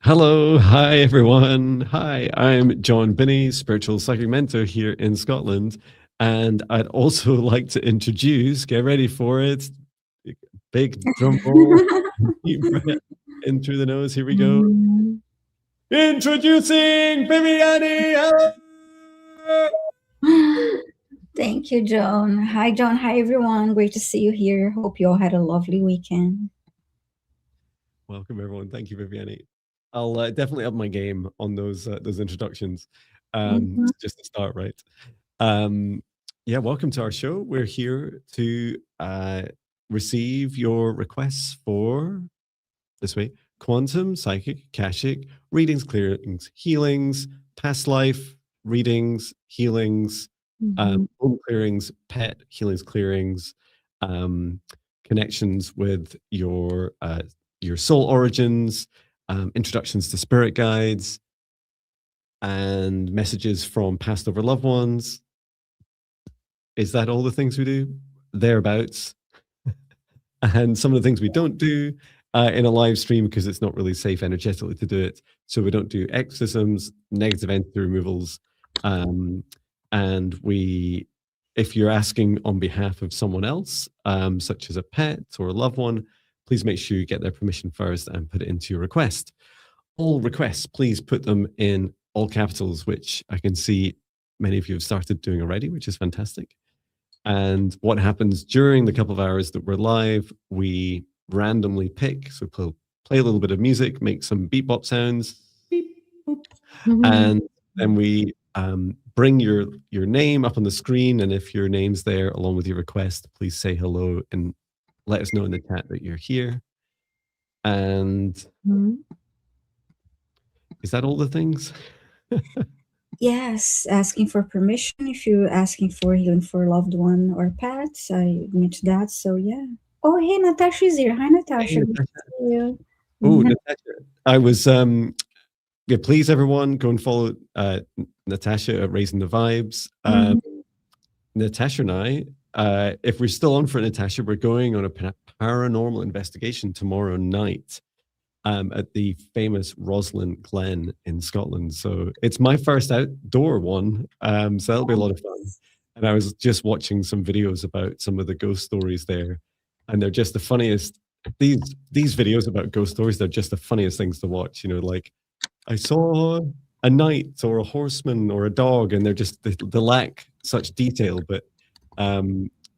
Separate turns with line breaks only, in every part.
Hello, hi everyone. Hi, I'm Jon Binnie, spiritual psychic mentor here in Scotland. And I'd also like to introduce, get ready for it, big drum roll, deep breath in through the nose. Here we go.
Mm.
Introducing Viviane.
Thank you, John. Hi, John. Hi, everyone. Great to see you here. Hope you all had a lovely weekend.
Welcome, everyone. Thank you, Viviane. I'll definitely up my game on those introductions, just to start right. Yeah, welcome to our show. We're here to receive your requests for this way: quantum, psychic, Akashic, readings, clearings, healings, past life readings, healings, home clearings, pet healings, clearings, connections with your soul origins, introductions to spirit guides, and messages from past over loved ones. Is that all the things we do? Thereabouts. And some of the things we don't do in a live stream because it's not really safe energetically to do it. So we don't do exorcisms, negative entity removals. And we, if you're asking on behalf of someone else, such as a pet or a loved one, please make sure you get their permission first and put it into your request. All requests, please put them in all capitals, which I can see many of you have started doing already, which is fantastic. And what happens during the couple of hours that we're live, we randomly pick, so play a little bit of music, make some beep-bop sounds, beep, boop, and then we bring your name up on the screen, and if your name's there along with your request, please say hello and let us know in the chat that you're here. And is that all the things?
Yes, asking for permission if you're asking for healing for a loved one or pets. I mentioned that. So, yeah. Oh, hey, Natasha's here. Hi, Natasha.
Hey,
Good to see you.
oh, Natasha. I was yeah, please everyone go and follow Natasha at Raising the Vibes. Natasha and I, if we're still on for Natasha, we're going on a paranormal investigation tomorrow night at the famous Roslin Glen in Scotland. So it's my first outdoor one, so that'll be a lot of fun. And I was just watching some videos about some of the ghost stories there, and they're just the funniest. These videos about ghost stories, they're just the funniest things to watch. You know, like I saw a knight or a horseman or a dog, and they're just they lack such detail. But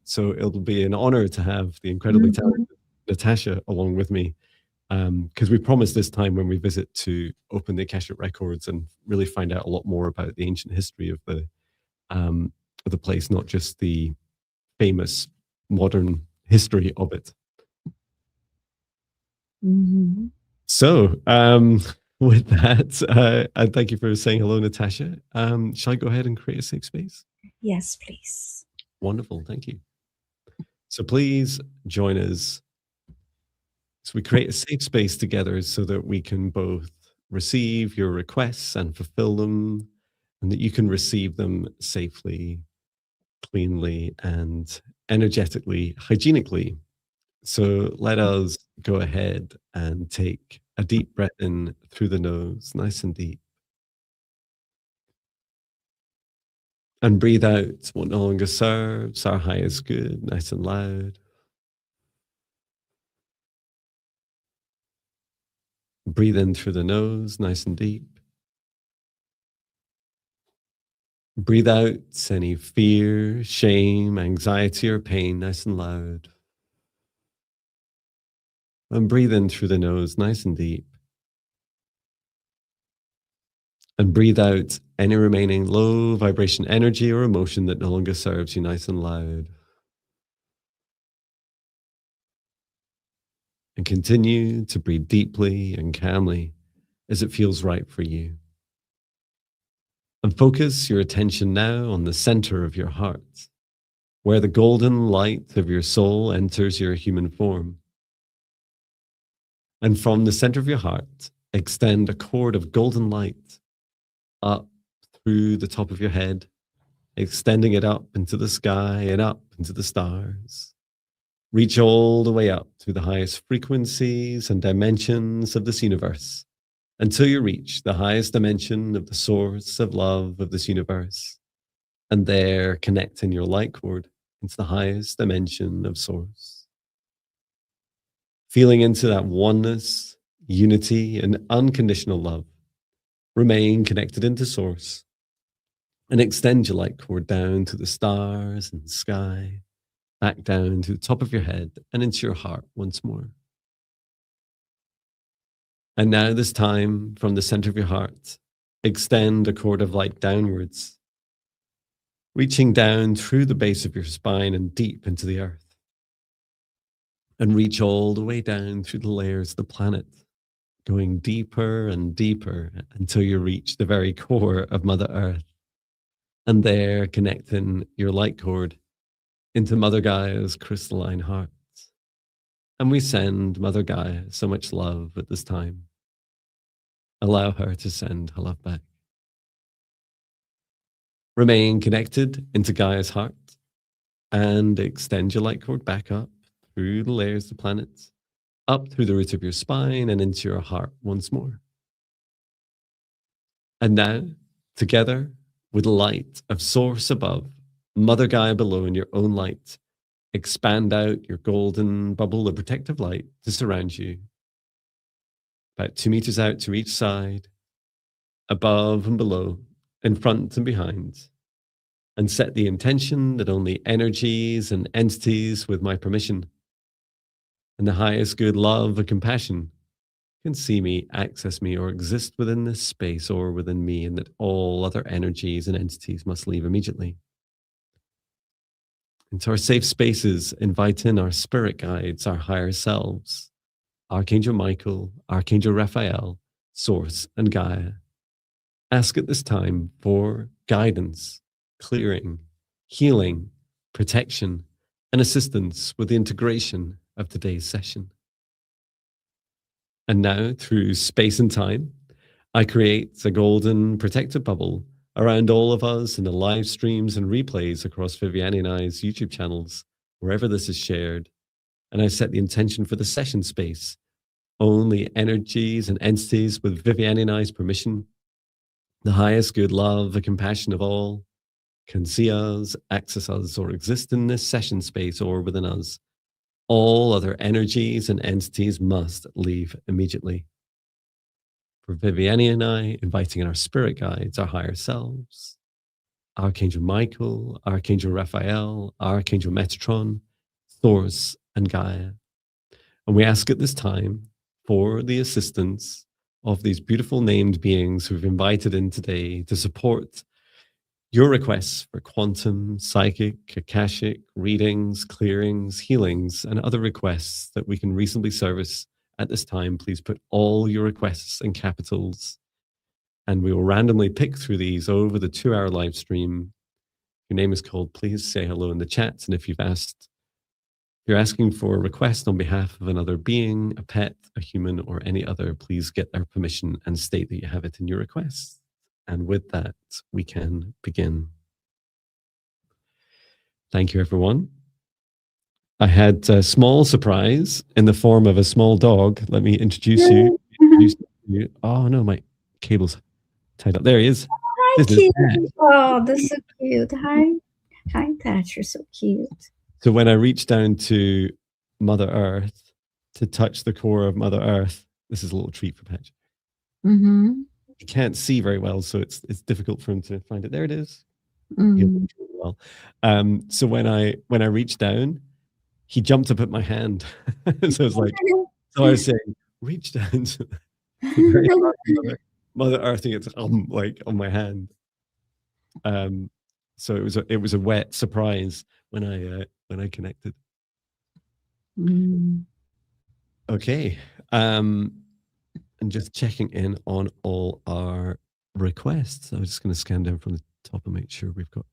so it'll be an honor to have the incredibly talented Natasha along with me, because we promised this time when we visit to open the Akashic records and really find out a lot more about the ancient history of the place, not just the famous modern history of it. So with that, and thank you for saying hello, Natasha. Shall I go ahead and create a safe space?
Yes, please.
Wonderful, thank you. So please join us. So we create a safe space together so that we can both receive your requests and fulfill them, and that you can receive them safely, cleanly, and energetically, hygienically. So let us go ahead and take a deep breath in through the nose, nice and deep. And breathe out what no longer serves. Our highest good, nice and loud. Breathe in through the nose, nice and deep. Breathe out any fear, shame, anxiety, or pain, nice and loud. And breathe in through the nose, nice and deep. And breathe out any remaining low vibration energy or emotion that no longer serves you, nice and loud. And continue to breathe deeply and calmly as it feels right for you. And focus your attention now on the center of your heart, where the golden light of your soul enters your human form. And from the center of your heart, extend a cord of golden light up through the top of your head, extending it up into the sky and up into the stars. Reach all the way up to the highest frequencies and dimensions of this universe until you reach the highest dimension of the source of love of this universe. And there, connecting your light cord into the highest dimension of source. Feeling into that oneness, unity, and unconditional love. Remain connected into source and extend your light cord down to the stars and the sky, back down to the top of your head and into your heart once more. And now, this time, from the center of your heart, extend a cord of light downwards, reaching down through the base of your spine and deep into the earth, and reach all the way down through the layers of the planet, going deeper and deeper until you reach the very core of Mother Earth. And there, connecting your light cord into Mother Gaia's crystalline heart. And we send Mother Gaia so much love at this time. Allow her to send her love back. Remain connected into Gaia's heart and extend your light cord back up through the layers of the planets, up through the root of your spine and into your heart once more. And now, together with light of source above, Mother Gaia below, and your own light, expand out your golden bubble of protective light to surround you. About 2 meters out to each side, above and below, in front and behind. And set the intention that only energies and entities with my permission and the highest good love and compassion can see me, access me, or exist within this space or within me, and that all other energies and entities must leave immediately. Into our safe spaces, invite in our spirit guides, our higher selves, Archangel Michael, Archangel Raphael, Source, and Gaia. Ask at this time for guidance, clearing, healing, protection, and assistance with the integration of today's session. And now, through space and time, I create a golden protective bubble around all of us in the live streams and replays across Viviane and I's YouTube channels, wherever this is shared. And I set the intention for the session space. Only energies and entities with Viviane and I's permission, the highest good love and compassion of all, can see us, access us, or exist in this session space or within us. All other energies and entities must leave immediately. For Viviane and I, inviting in our spirit guides, our higher selves, Archangel Michael, Archangel Raphael, Archangel Metatron, Source, and Gaia. And we ask at this time for the assistance of these beautiful named beings who've invited in today to support your requests for quantum, psychic, Akashic, readings, clearings, healings, and other requests that we can reasonably service at this time. Please put all your requests in capitals, and we will randomly pick through these over the 2-hour live stream. Your name is called. Please say hello in the chat. And if you're asking for a request on behalf of another being, a pet, a human, or any other, please get their permission and state that you have it in your request. And with that, we can begin. Thank you, everyone. I had a small surprise in the form of a small dog. Let me introduce you. Oh, no, my cable's tied up. There he is.
Hi, cute. Oh, that's so cute. Hi, Pat. You're so cute.
So when I reached down to Mother Earth to touch the core of Mother Earth, this is a little treat for Patrick.
Mm-hmm.
He can't see very well, so it's difficult for him to find it. There it is.
Mm-hmm.
Well, so when I reached down, he jumped up at my hand. So it's like, so I was saying, reach down to the very heart of Mother Earth, and it's like on my hand. So it was a wet surprise when I connected.
Mm.
Okay. And just checking in on all our requests. I'm just going to scan down from the top and make sure we've got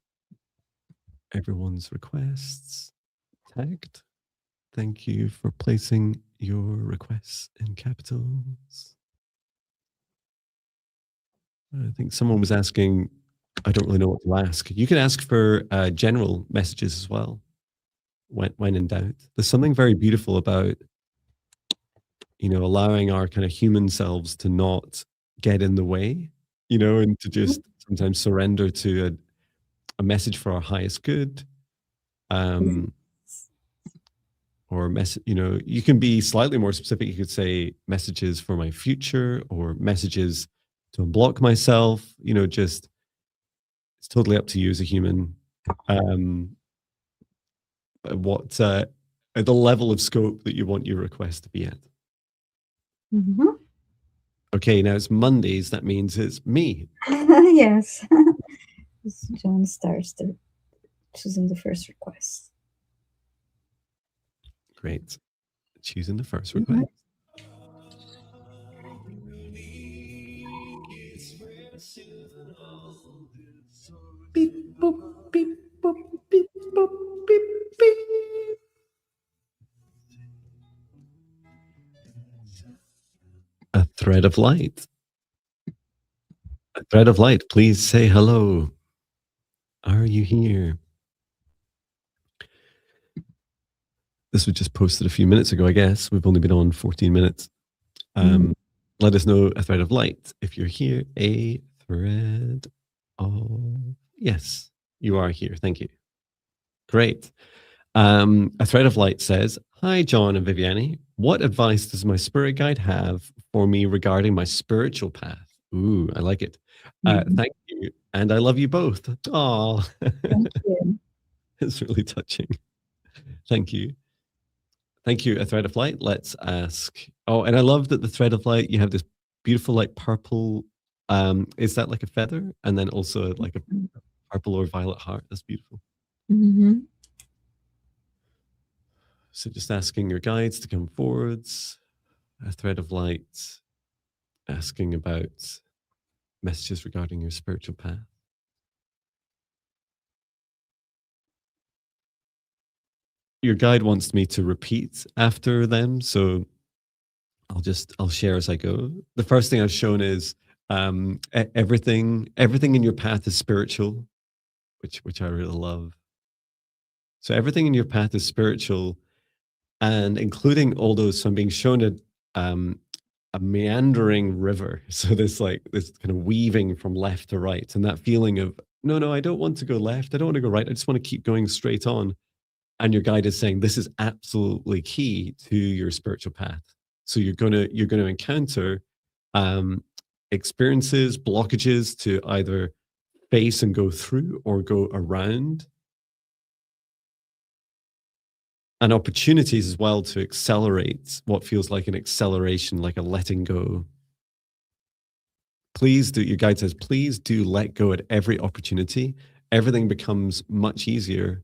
everyone's requests tagged. Thank you for placing your requests in capitals. I think someone was asking, I don't really know what to ask. You can ask for general messages as well when in doubt. There's something very beautiful about allowing our kind of human selves to not get in the way, and to just sometimes surrender to a message for our highest good. Or you can be slightly more specific. You could say messages for my future or messages to unblock myself. Just it's totally up to you as a human. What the level of scope that you want your request to be at.
Mm-hmm.
Okay, now it's Mondays. That means it's me.
Yes. Jon starts choosing the first request.
Great. Choosing the first request. Beep, boop, beep, boop, beep, boop, beep, beep. A thread of light. A thread of light, please say hello. Are you here? This was just posted a few minutes ago, I guess. We've only been on 14 minutes. Let us know, a thread of light, if you're here. A thread of... Yes, you are here. Thank you. Great. A thread of light says, hi, Jon and Viviane. What advice does my spirit guide have for me regarding my spiritual path? Ooh, I like it. Thank you. And I love you both. Oh,
Thank you.
It's really touching. Thank you. Thank you, a thread of light. Let's ask. Oh, and I love that the thread of light, you have this beautiful like purple. Is that like a feather? And then also like a purple or violet heart. That's beautiful.
Mm-hmm.
So just asking your guides to come forwards. A thread of light, asking about messages regarding your spiritual path. Your guide wants me to repeat after them, so I'll share as I go. The first thing I've shown is everything in your path is spiritual, which I really love. So everything in your path is spiritual, and including all those. So I'm being shown a meandering river. So this kind of weaving from left to right, and that feeling of no, I don't want to go left. I don't want to go right. I just want to keep going straight on. And your guide is saying this is absolutely key to your spiritual path. So you're gonna encounter experiences, blockages to either face and go through or go around, and opportunities as well to accelerate what feels like an acceleration, like a letting go. Please do, your guide says, please do let go at every opportunity. Everything becomes much easier.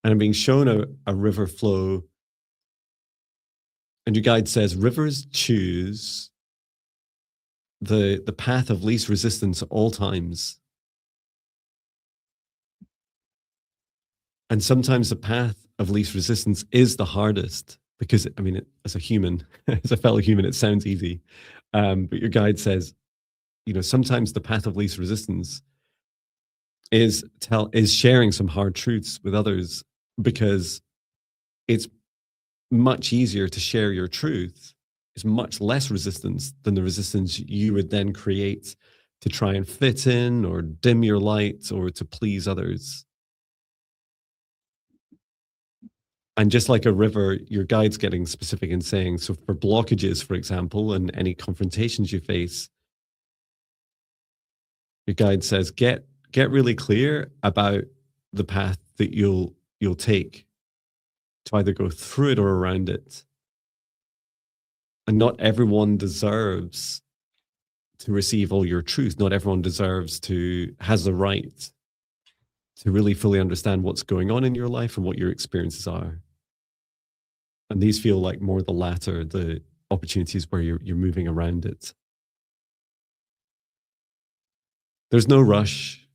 And I'm being shown a river flow. And your guide says, rivers choose the path of least resistance at all times. And sometimes the path of least resistance is the hardest because, I mean, as a human, as a fellow human, it sounds easy. But your guide says, sometimes the path of least resistance is sharing some hard truths with others, because it's much easier to share your truth. It's much less resistance than the resistance you would then create to try and fit in or dim your light or to please others. And just like a river, your guide's getting specific in saying, so for blockages, for example, and any confrontations you face, your guide says, get really clear about the path that you'll take to either go through it or around it. And not everyone deserves to receive all your truth. Not everyone has the right to really fully understand what's going on in your life and what your experiences are. And these feel like more the latter, the opportunities where you're moving around it. There's no rush.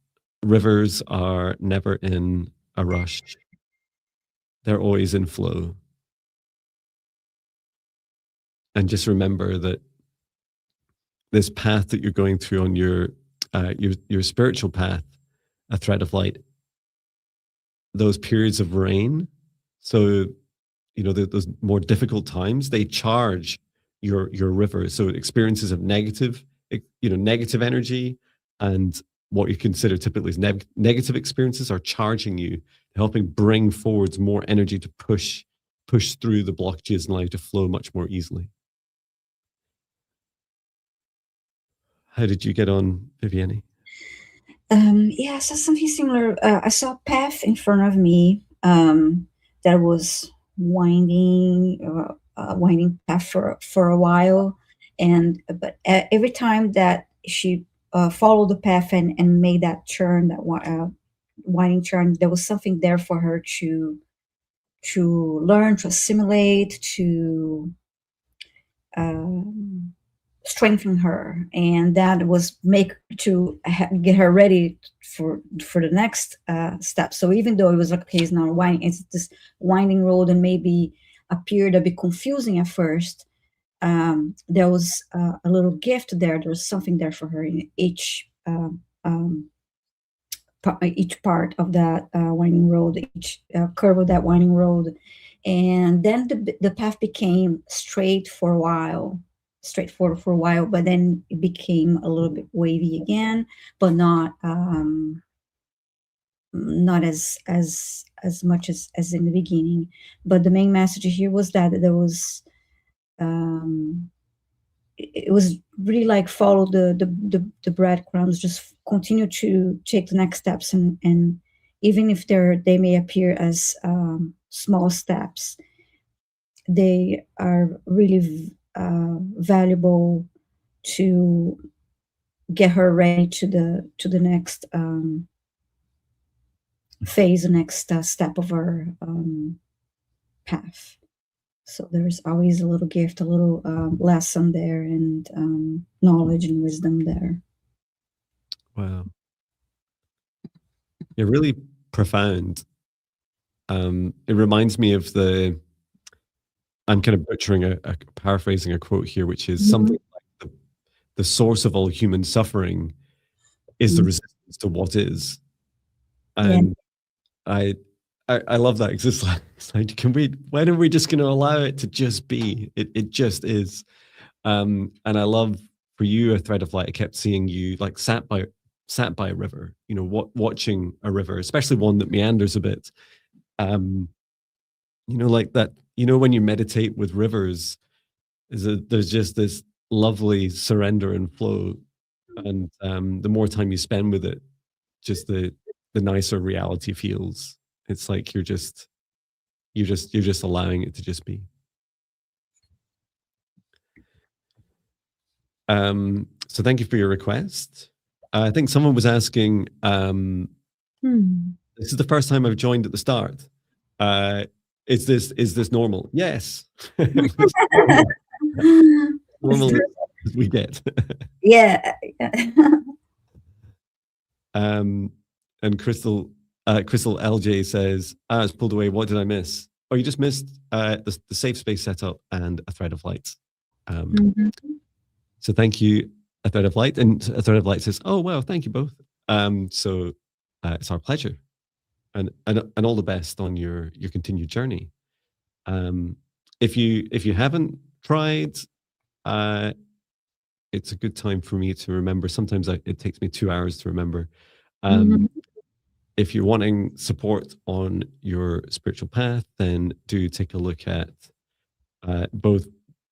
Rivers are never in a rush. They're always in flow. And just remember that this path that you're going through on your spiritual path, a thread of light, those periods of rain, so those more difficult times, they charge your river. So experiences of negative negative energy, and what you consider typically as negative experiences are charging you, helping bring forwards more energy to push through the blockages and allow you to flow much more easily. How did you get on, Viviane?
Yeah, so something similar. I saw a path in front of me that was winding path for a while, but every time that she followed the path and made that turn, that winding turn, there was something there for her to learn, to assimilate, to strengthen her, and that was get her ready for the next step. So even though it was like, okay, it's not winding, it's this winding road, and maybe appeared a bit confusing at first, there was a little gift there. There was something there for her in each part of that winding road, each curve of that winding road. And then the path became straightforward for a while, but then it became a little bit wavy again, but not as much as in the beginning. But the main message here was that there was it was really like follow the breadcrumbs, just continue to take the next steps, and even if they may appear as small steps, they are really valuable to get her ready to the next phase, the next step of her path. So there's always a little gift, a little lesson there, and knowledge and wisdom there.
Wow. Yeah, really profound. It reminds me of I'm kind of butchering paraphrasing a quote here, which is something like the source of all human suffering is the resistance to what is. And I love that, because it's like, when are we just going to allow it to just be? It just is. And I love, for you, a thread of light, I kept seeing you like sat by a river, watching a river, especially one that meanders a bit. Like that, when you meditate with rivers, there's just this lovely surrender and flow. And the more time you spend with it, just the nicer reality feels. It's like you're just allowing it to just be. So thank you for your request. I think someone was asking, this is the first time I've joined at the start. Is this normal? Yes. Normal as we get.
Yeah.
And Crystal LJ says, it's pulled away. What did I miss? Oh, you just missed the safe space setup and a thread of light. So thank you, a thread of light. And a thread of light says, oh, well, thank you both. So it's our pleasure. And all the best on your continued journey. If you haven't tried, it's a good time for me to remember. Sometimes it takes me 2 hours to remember. If you're wanting support on your spiritual path, then do take a look at both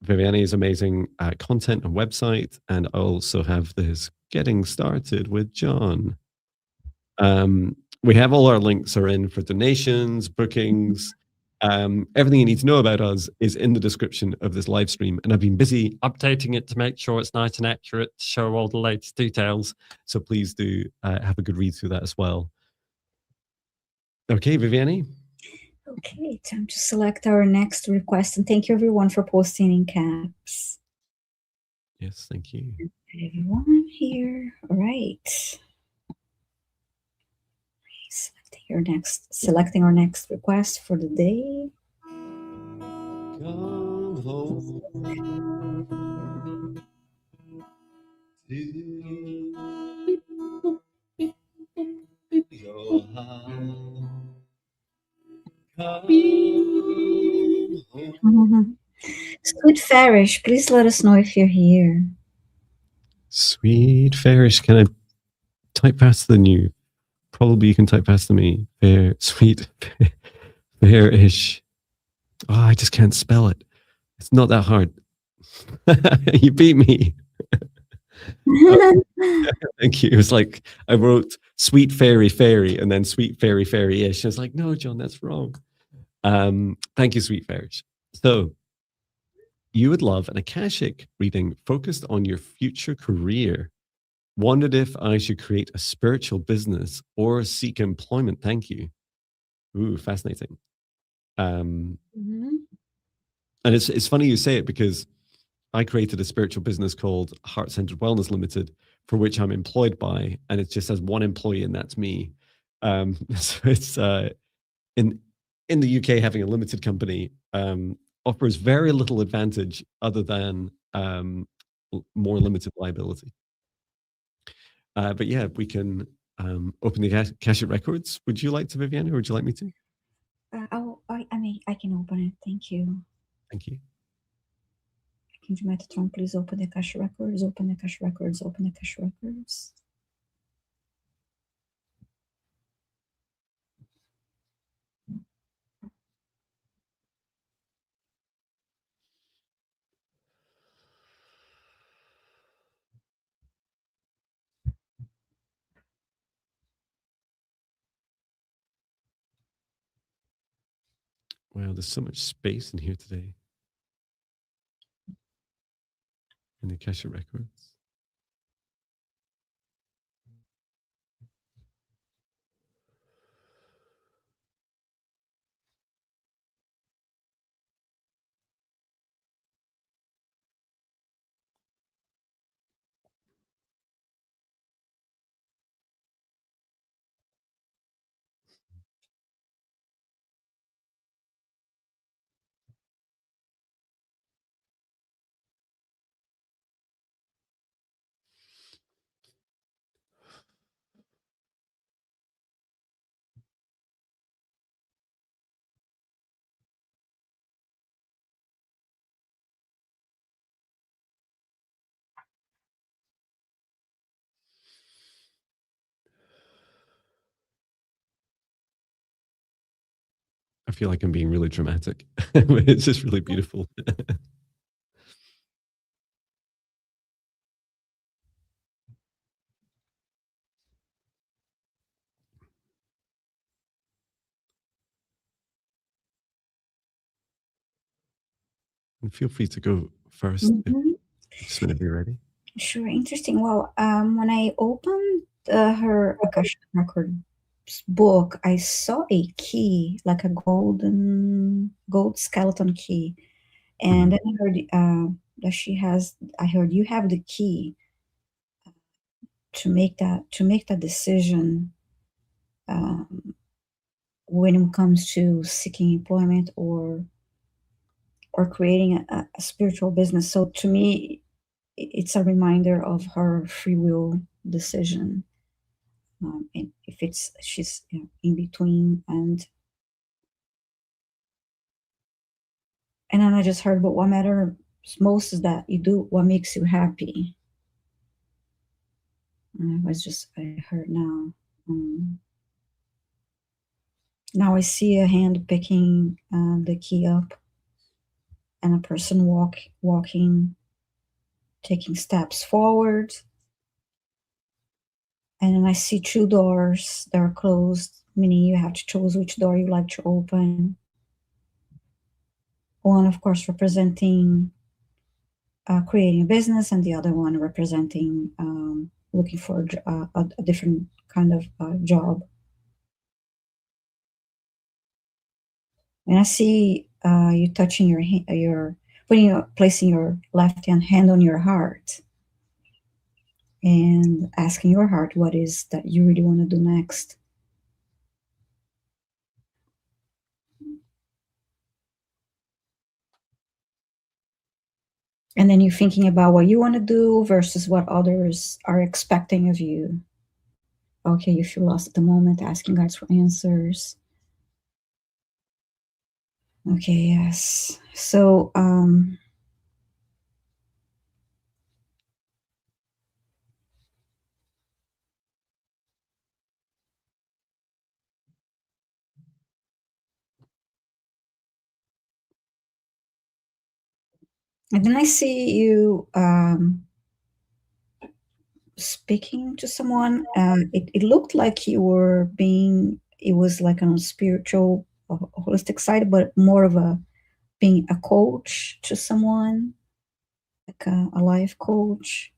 Viviane's amazing content and website, and I also have this Getting Started with Jon. We have all our links are in for donations, bookings. Everything you need to know about us is in the description of this live stream, and I've been busy updating it to make sure it's nice and accurate, to show all the latest details. So please do have a good read through that as well. Okay, Viviane.
Okay, time to select our next request, and thank you everyone for posting in caps.
Yes, thank you.
Everyone here. All right. Selecting our next request for the day.
Come home to your heart.
Sweet Farish, please let us know if you're here.
Sweet fairish. Can I type faster than you? Probably you can type faster than me. Fair, sweet, fairish. Oh, I just can't spell it. It's not that hard. You beat me. Thank you. It was like I wrote sweet fairy fairy and then sweet fairy fairy ish. I was like, no, Jon, that's wrong. Thank you, sweet fairies. So you would love an Akashic reading focused on your future career. Wondered if I should create a spiritual business or seek employment. Thank you. Ooh, fascinating. And it's funny you say it because I created a spiritual business called Heart Centered Wellness Limited, for which I'm employed by, and it just has one employee, and that's me. So it's in the UK, having a limited company offers very little advantage other than more limited liability. But yeah, we can open the Akashic records. Would you like to, Viviane, or would you like me to?
I mean, I can open it. Thank you.
Thank you.
Can you Metatron please open the Akashic records? Open the Akashic records. Open the Akashic records.
Wow, there's so much space in here today. In the Akashic records. I feel like I'm being really dramatic. It's just really beautiful. And feel free to go first just whenever you're ready.
Sure, interesting. Well, when I opened her Akashic record book, I saw a key, like a gold skeleton key, and then I heard that she has. I heard you have the key to make that decision when it comes to seeking employment or creating a spiritual business. So to me, it's a reminder of her free will decision. And if she's in between, and then I just heard, but what matters most is that you do what makes you happy. And I heard now. Now I see a hand picking the key up, and a person walking, taking steps forward. And then I see two doors that are closed, meaning you have to choose which door you like to open. One, of course, representing creating a business, and the other one representing looking for a different kind of job. And I see you touching placing your left hand on your heart and asking your heart what is that you really want to do next. And then you're thinking about what you want to do versus what others are expecting of you. Okay, you feel lost at the moment, asking God for answers. Okay, yes. So And then I see you speaking to someone. It looked like you were being, it was like on a spiritual, holistic side, but more of a being a coach to someone, like a life coach.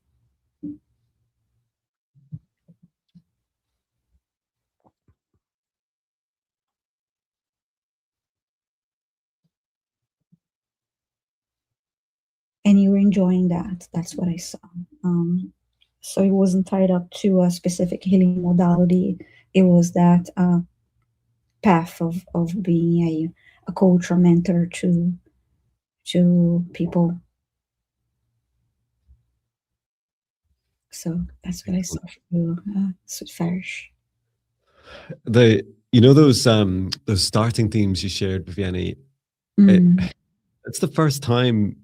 And you were enjoying that. That's what I saw. So it wasn't tied up to a specific healing modality. It was that path of being a coach or mentor to people. So that's what I saw for you, Sweet Farish.
Those starting themes you shared, Viviane, it's the first time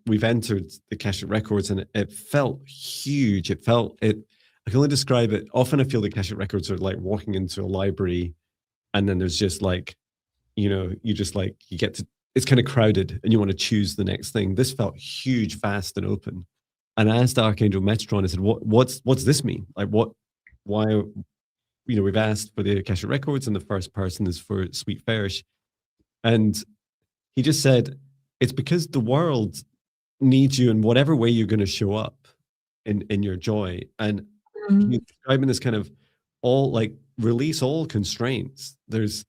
we've entered the Akashic Records, and it felt huge. I can only describe it. Often I feel the Akashic Records are like walking into a library, and then there's just like, you get to, it's kind of crowded and you want to choose the next thing. This felt huge, vast, and open. And I asked Archangel Metatron, I said, what's this mean? Like why, we've asked for the Akashic Records and the first person is for Sweet Farish. And he just said, it's because the world needs you in whatever way you're going to show up in your joy. And he's describing this kind of release all constraints. This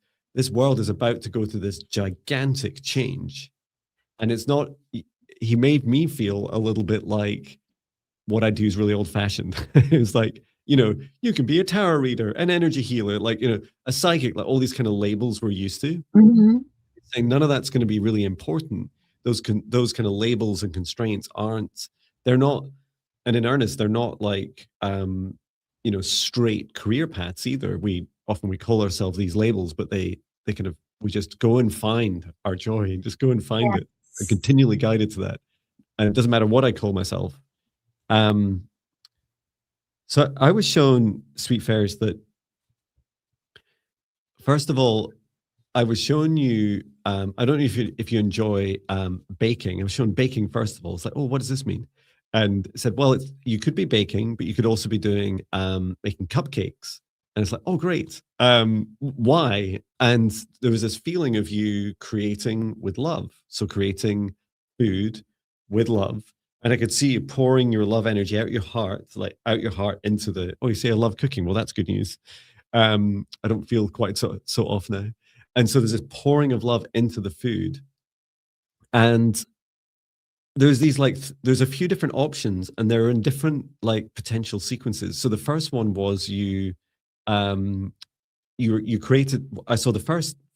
world is about to go through this gigantic change. And it's not, he made me feel a little bit like what I do is really old fashioned. It's like, you can be a tarot reader, an energy healer, a psychic, like all these kind of labels we're used to. Saying none of that's going to be really important. Those kind of labels and constraints they're not, and in earnest, they're not like, straight career paths either. We call ourselves these labels, but they kind of, we just go and find our joy and just go and find it and continually guided to that. And it doesn't matter what I call myself. So I was shown, Sweet Fairs, that first of all, I was showing you, I don't know if you enjoy baking. I was shown baking first of all. It's like, oh, what does this mean? And it said, well, you could be baking, but you could also be doing making cupcakes. And it's like, oh, great. Why? And there was this feeling of you creating with love. So creating food with love. And I could see you pouring your love energy out your heart, into the, oh, you say I love cooking. Well, that's good news. I don't feel quite so off now. And so there's this pouring of love into the food. And there's these there's a few different options, and they're in different potential sequences. So the first one was you created, I saw the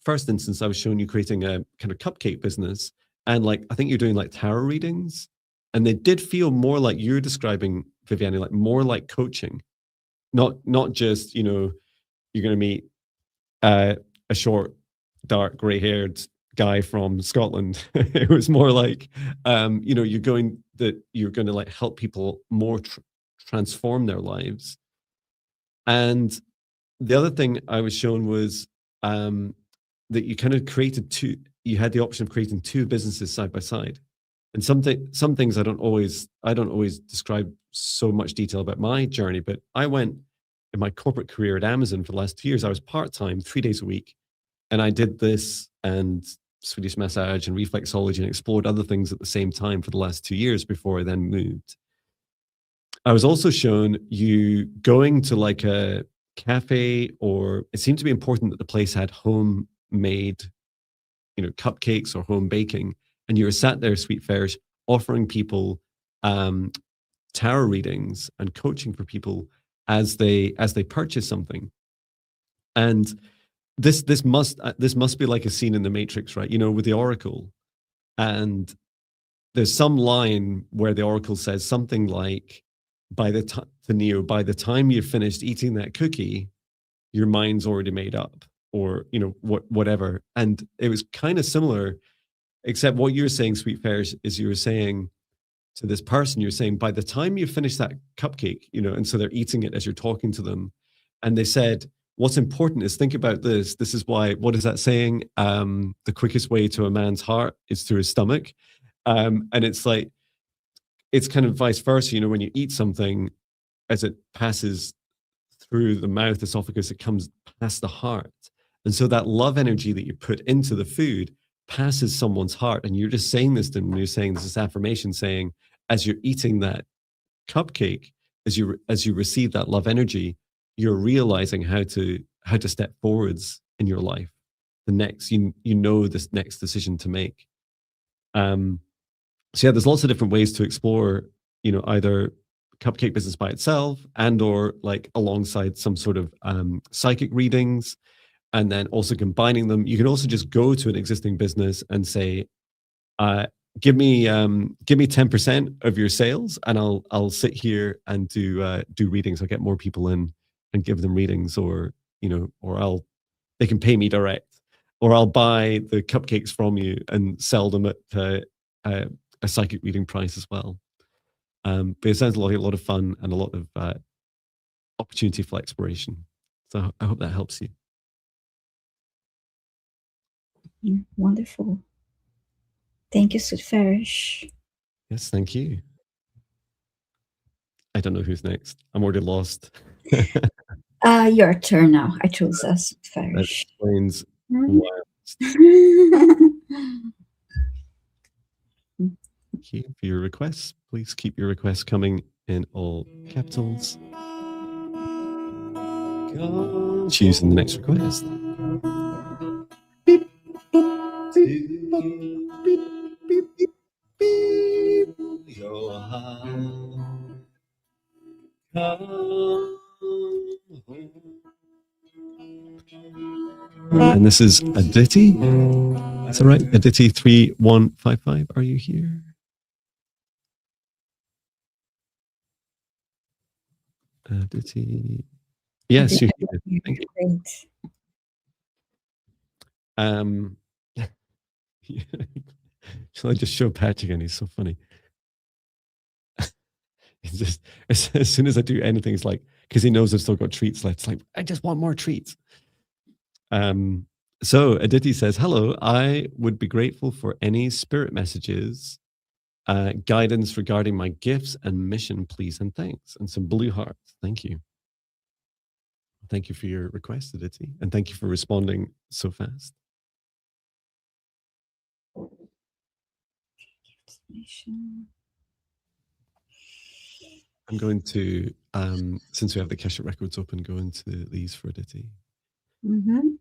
first instance, I was showing you creating a kind of cupcake business. And I think you're doing tarot readings. And they did feel more like you're describing, Viviane, more like coaching. Not just, you're going to meet a short, dark, gray-haired guy from Scotland. It was more like, you're going to help people more transform their lives. And the other thing I was shown was that you kind of you had the option of creating two businesses side by side. And some things I don't always describe so much detail about my journey, but I went in my corporate career at Amazon for the last 2 years. I was part-time, 3 days a week. And I did this and Swedish massage and reflexology and explored other things at the same time for the last 2 years before I then moved. I was also shown you going to a cafe, or it seemed to be important that the place had homemade, cupcakes or home baking. And you were sat there, Sweet Fairs, offering people tarot readings and coaching for people as they purchase something. And this must be like a scene in the Matrix, right? With the Oracle. And there's some line where the Oracle says something like, to Neo, by the time you've finished eating that cookie, your mind's already made up, or whatever. And it was kind of similar, except what you're saying, Sweet Fairs, is you were saying to this person, you're saying, by the time you finish that cupcake, and so they're eating it as you're talking to them. And they said, what's important is think about this. This is why, what is that saying? The quickest way to a man's heart is through his stomach. And it's like, it's kind of vice versa. You know, when you eat something, as it passes through the mouth, esophagus, it comes past the heart. And so that love energy that you put into the food passes someone's heart. And you're just saying this to them, you're saying this affirmation saying, as you're eating that cupcake, as you receive that love energy, you're realizing how to step forwards in your life. The next, you know, this next decision to make. So yeah, there's lots of different ways to explore, you know, either cupcake business by itself and or like alongside some sort of psychic readings, and then also combining them. You can also just go to an existing business and say, give me 10% of your sales, and I'll sit here and do readings. I'll get more people in and give them readings, or you know, or they can pay me direct, or I'll buy the cupcakes from you and sell them at a psychic reading price as well. But it sounds like a lot of fun and a lot of opportunity for exploration. So I hope that helps you.
Wonderful. Thank you, Sudfarish.
Yes, thank you. I don't know who's next. I'm already lost.
Your turn now. I chose us,
That
Sudfarish.
explains
Mhm.
why. Thank you for your requests. Please keep your requests coming in all capitals. Choosing the next request. Beep, boop, beep, boop, beep, beep, beep, beep. Your heart come home. And this is Aditi. That's all right. Aditi 3155. Are you here? Aditi. Yes, you're here. Thank you.
Great.
Shall I just show Patch again? He's so funny. It's just as soon as I do anything, it's like, because he knows I've still got treats left. It's like, I just want more treats. So Aditi says, hello, I would be grateful for any spirit messages, guidance regarding my gifts and mission, please, and thanks. And some blue hearts. Thank you. Thank you for your request, Aditi. And thank you for responding so fast. I'm going to, since we have the Akashic Records open, go into these for Aditi.
Mm-hmm.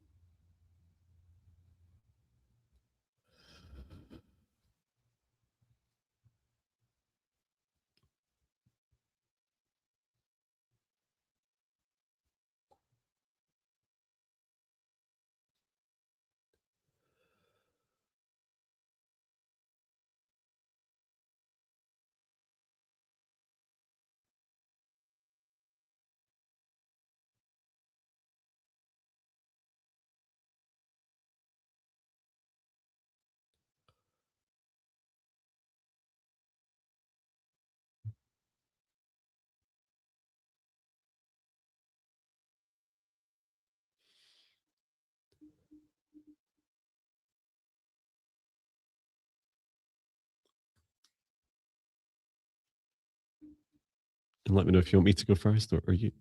And let me know if you want me to go first, or you.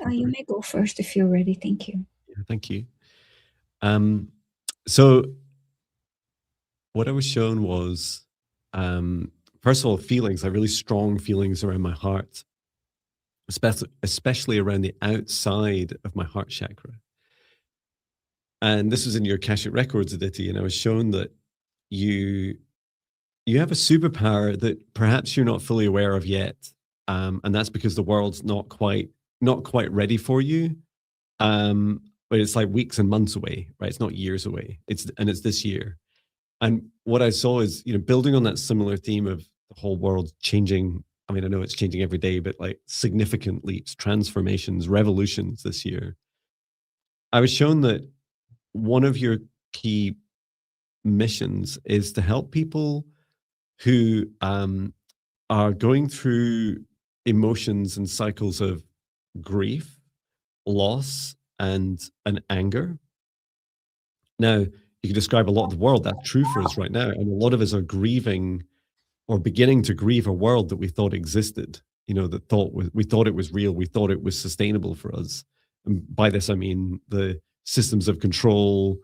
You may go first if you're ready. Thank you.
Yeah, thank you. So what I was shown was, first of all, feelings, like really strong feelings around my heart, especially around the outside of my heart chakra. And this was in your Akashic Records, Aditi, and I was shown that you have a superpower that perhaps you're not fully aware of yet, and that's because the world's not quite ready for you. But it's like weeks and months away, right? It's not years away. It's this year. And what I saw is, you know, building on that similar theme of the whole world changing. I mean, I know it's changing every day, but like significant leaps, transformations, revolutions this year. I was shown that one of your key missions is to help people who are going through emotions and cycles of grief, loss, and anger. Now, you can describe a lot of the world. That's true for us right now. And a lot of us are grieving or beginning to grieve a world that we thought existed, that we thought it was real. We thought it was sustainable for us. And by this, I mean the systems of control,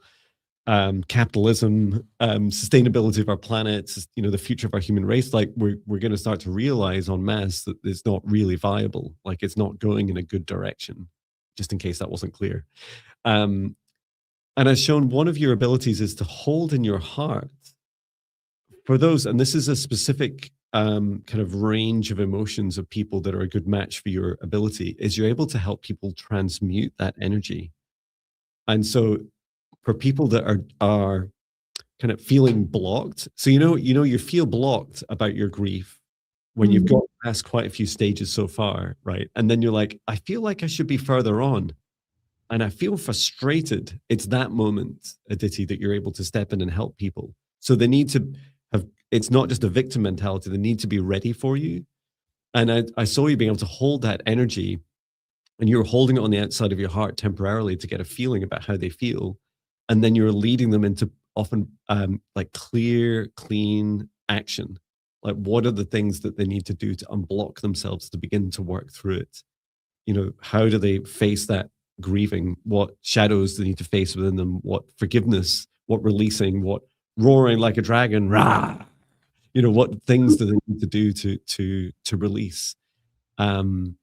capitalism, sustainability of our planet, the future of our human race. Like we're going to start to realize en masse that it's not really viable. Like it's not going in a good direction, just in case that wasn't clear. And as shown, one of your abilities is to hold in your heart for those, and this is a specific kind of range of emotions of people that are a good match for your ability, is you're able to help people transmute that energy. And so for people that are kind of feeling blocked, so you feel blocked about your grief when you've got past quite a few stages so far, right? And then you're like, I feel like I should be further on. And I feel frustrated. It's that moment, Aditi, that you're able to step in and help people. So they need to have, it's not just a victim mentality, they need to be ready for you. And I saw you being able to hold that energy, and you're holding it on the outside of your heart temporarily to get a feeling about how they feel. And then you're leading them into often like clear, clean action. Like what are the things that they need to do to unblock themselves to begin to work through it? How do they face that grieving? What shadows they need to face within them? What forgiveness? What releasing? What roaring like a dragon? Rah! What things do they need to do to release? And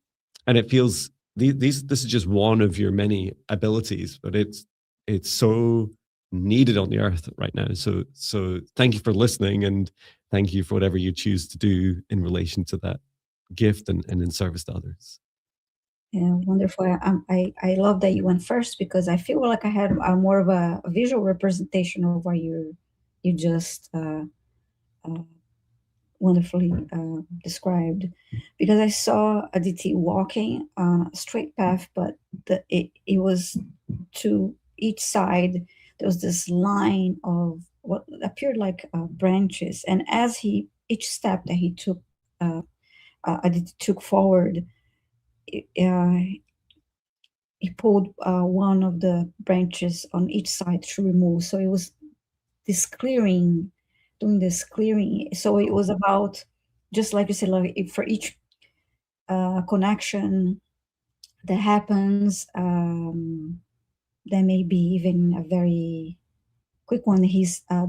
it feels this is just one of your many abilities, but it's so needed on the earth right now. So thank you for listening, and thank you for whatever you choose to do in relation to that gift and in service to others.
Yeah, wonderful. I love that you went first, because I feel like I had more of a visual representation of what you just wonderfully described, because I saw Aditi walking on a straight path, but it was to each side there was this line of what appeared like branches, and as each step that he took, Aditi took forward, he pulled one of the branches on each side to remove. So it was this clearing, doing this clearing. So it was about, just like you said, like for each connection that happens, there may be even a very quick one.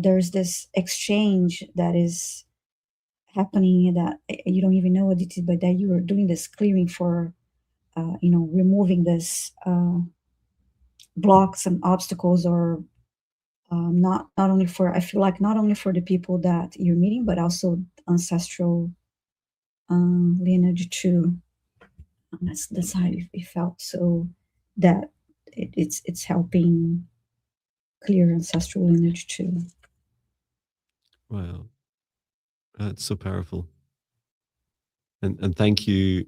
There's this exchange that is happening that you don't even know what it is, but that you are doing this clearing for, removing this blocks and obstacles, or not only for, I feel like not only for the people that you're meeting, but also ancestral lineage too. That's how it felt. So that it's helping clear ancestral lineage too.
Wow, that's so powerful. And thank you,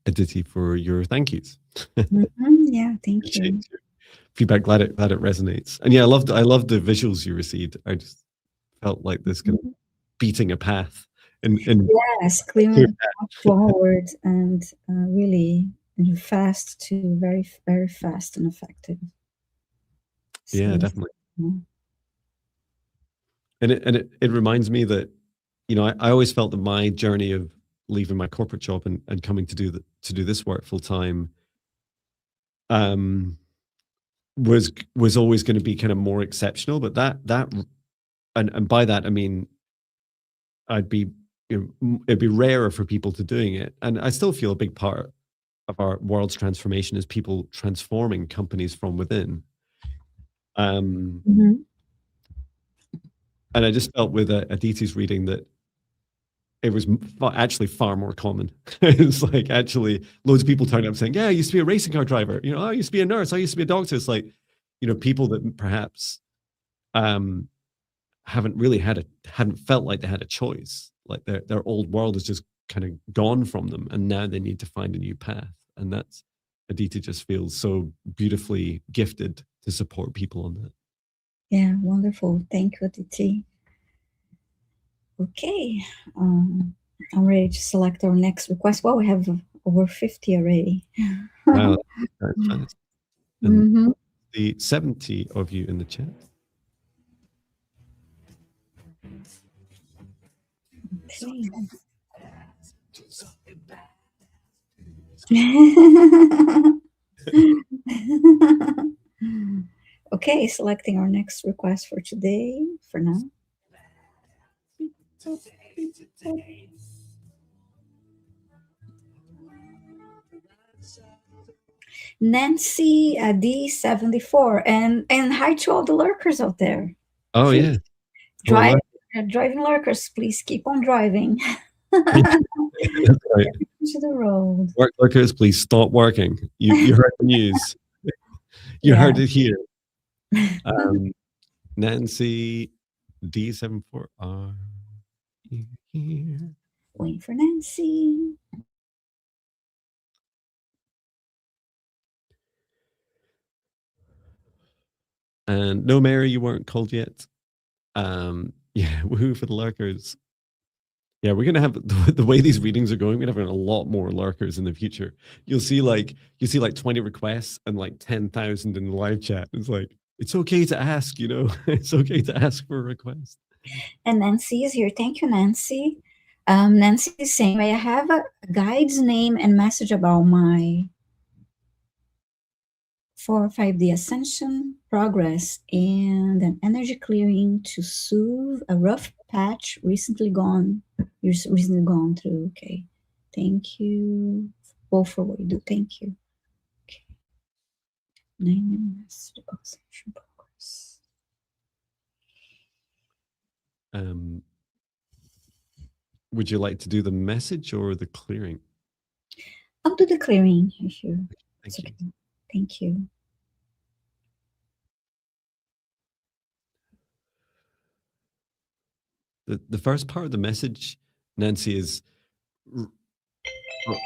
Aditi, for your thank yous.
Yeah, thank you.
Feedback, glad it resonates. And yeah, I loved the visuals you received. I just felt like this kind of beating a path in
yes, clearing forward, and really fast to very, very fast and effective. So,
yeah, definitely. And it reminds me that, I always felt that my journey of leaving my corporate job and coming to do this work full time was always going to be kind of more exceptional. But that and by that I mean it'd be rarer for people to doing it. And I still feel a big part of our world's transformation is people transforming companies from within. And I just felt with Aditi's reading that it was actually far more common. It's like actually loads of people turning up saying, yeah, I used to be a racing car driver. I used to be a nurse. I used to be a doctor. It's like, people that perhaps hadn't felt like they had a choice. Like their old world has just kind of gone from them, and now they need to find a new path. And that's, Aditi just feels so beautifully gifted to support people on that.
Yeah, wonderful. Thank you, Aditi. Okay, I'm ready to select our next request. Well, we have over 50 already.
Wow, that's fast. And the 70 of you in the chat.
Okay, selecting our next request for today for now. Nancy D74, and hi to all the lurkers out there.
Oh
Please
yeah.
drive, driving lurkers, please keep on driving.
That's right.
To the road.
Workers, please stop working. You heard the news. You heard it here. Nancy D74, are you here?
Waiting for Nancy.
And no, Mary, you weren't called yet. Yeah, woohoo for the lurkers. Yeah, we're gonna have the way these readings are going. We're gonna have a lot more lurkers in the future. You'll see like 20 requests and like 10,000 in the live chat. It's like it's okay to ask, you know. It's okay to ask for a request.
And Nancy is here. Thank you, Nancy. Nancy is saying, may I have a guide's name and message about my 4 or 5D ascension progress and an energy clearing to soothe a rough patch recently gone through. Okay. Thank you both for what you do. Thank you. Okay. Name and message about ascension progress.
Would you like to do the message or the clearing?
I'll do the clearing if you.
Thank you.
Okay. Thank you.
The first part of the message, Nancy, is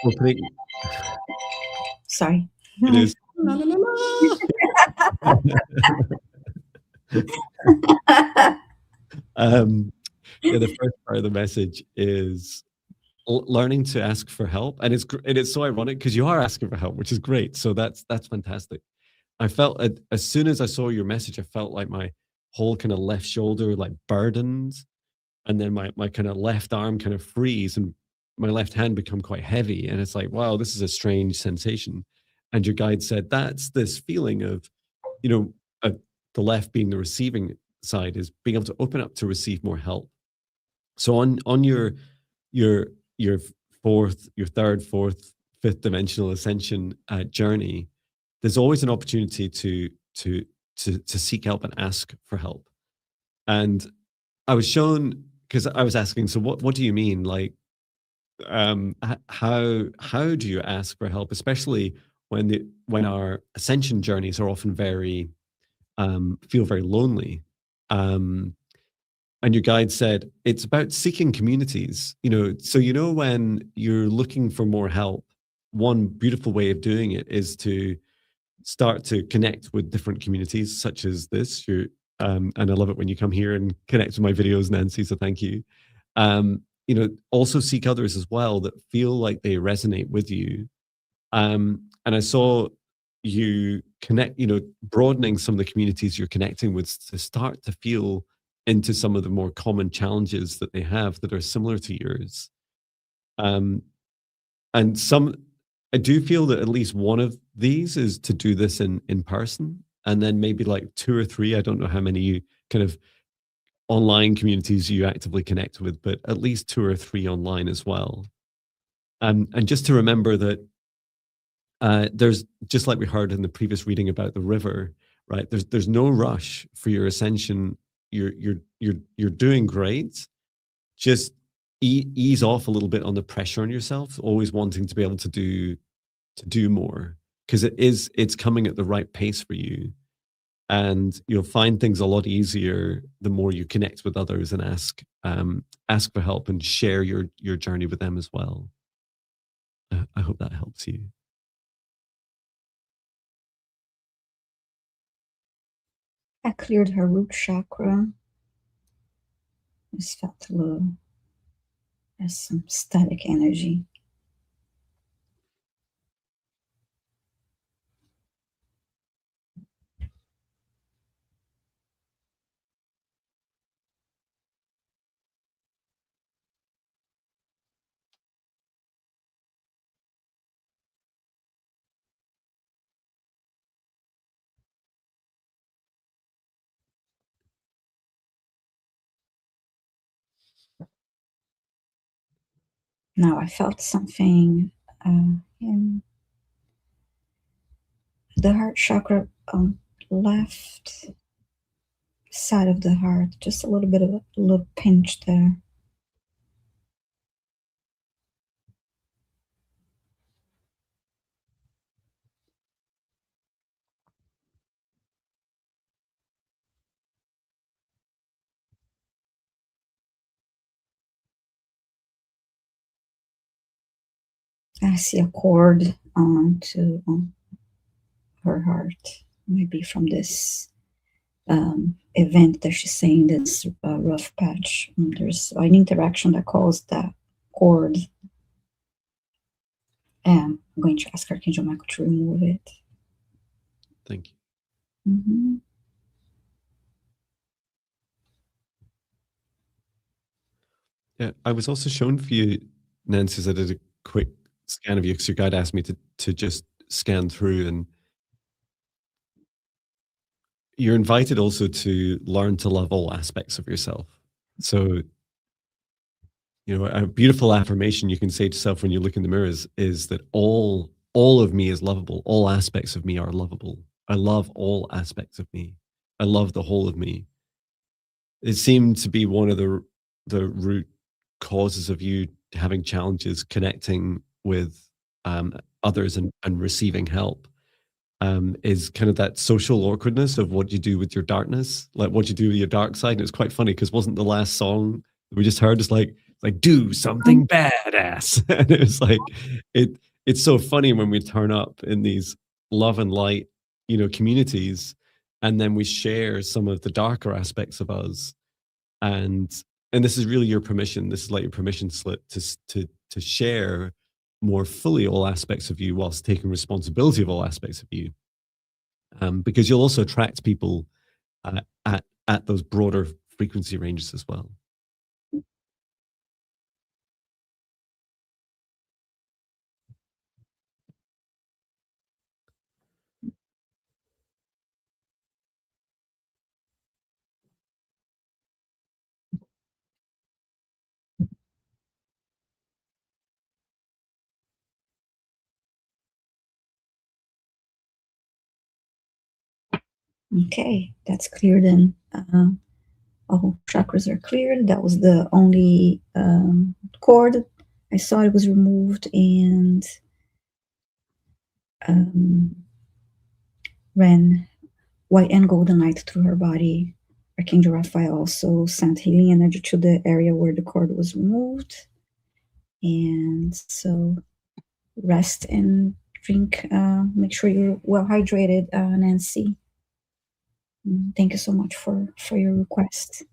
opening.
Sorry.
It is. La, la, la, la. Yeah, the first part of the message is learning to ask for help, and it's so ironic because you are asking for help, which is great. So that's fantastic. I felt as soon as I saw your message, I felt like my whole kind of left shoulder like burdened, and then my kind of left arm kind of freeze, and my left hand become quite heavy, and it's like, wow, this is a strange sensation. And your guide said that's this feeling of, you know, the left being the receiving side is being able to open up to receive more help. So on your third, fourth, fifth dimensional ascension journey, there's always an opportunity to seek help and ask for help. And I was shown, because I was asking, so what do you mean? Like, how do you ask for help, especially when our ascension journeys are often very feel very lonely. And your guide said it's about seeking communities, you know. So when you're looking for more help, one beautiful way of doing it is to start to connect with different communities such as this. And I love it when you come here and connect with my videos, Nancy, so thank you. Also seek others as well that feel like they resonate with you. And I saw you connect, broadening some of the communities you're connecting with to start to feel into some of the more common challenges that they have that are similar to yours. And I do feel that at least one of these is to do this in person, and then maybe like 2 or 3, I don't know how many you kind of online communities you actively connect with, but at least 2 or 3 online as well. And just to remember that there's, just like we heard in the previous reading about the river, right? There's no rush for your ascension. You're doing great. Just ease off a little bit on the pressure on yourself, always wanting to be able to do more, because it's coming at the right pace for you. And you'll find things a lot easier the more you connect with others and ask for help and share your journey with them as well. I hope that helps you.
I cleared her root chakra. I just felt a little, there's some static energy. Now I felt something in the heart chakra on left side of the heart, just a little bit of a little pinch there. I see a cord onto her heart, maybe from this event that she's saying, this rough patch. There's an interaction that caused that cord. And I'm going to ask Archangel Michael to remove it.
Thank you.
Mm-hmm.
Yeah, I was also shown for you, Nancy, as I did a quick scan of you because your guide asked me to just scan through, and you're invited also to learn to love all aspects of yourself. So, you know, a beautiful affirmation you can say to yourself when you look in the mirror is that all of me is lovable. All aspects of me are lovable. I love all aspects of me. I love the whole of me. It seemed to be one of the root causes of you having challenges connecting with others and receiving help, is kind of that social awkwardness of what you do with your darkness, like what you do with your dark side. And it's quite funny because wasn't the last song we just heard is like do something badass, and it was like it's so funny when we turn up in these love and light, you know, communities, and then we share some of the darker aspects of us, and this is really your permission. This is like your permission slip to share more fully all aspects of you whilst taking responsibility of all aspects of you, because you'll also attract people at those broader frequency ranges as well.
Okay, that's clear then. All chakras are cleared. That was the only cord. I saw it was removed and ran white and golden light through her body. Archangel Raphael also sent healing energy to the area where the cord was removed. And so rest and drink. Make sure you're well hydrated, Nancy. Thank you so much for your request.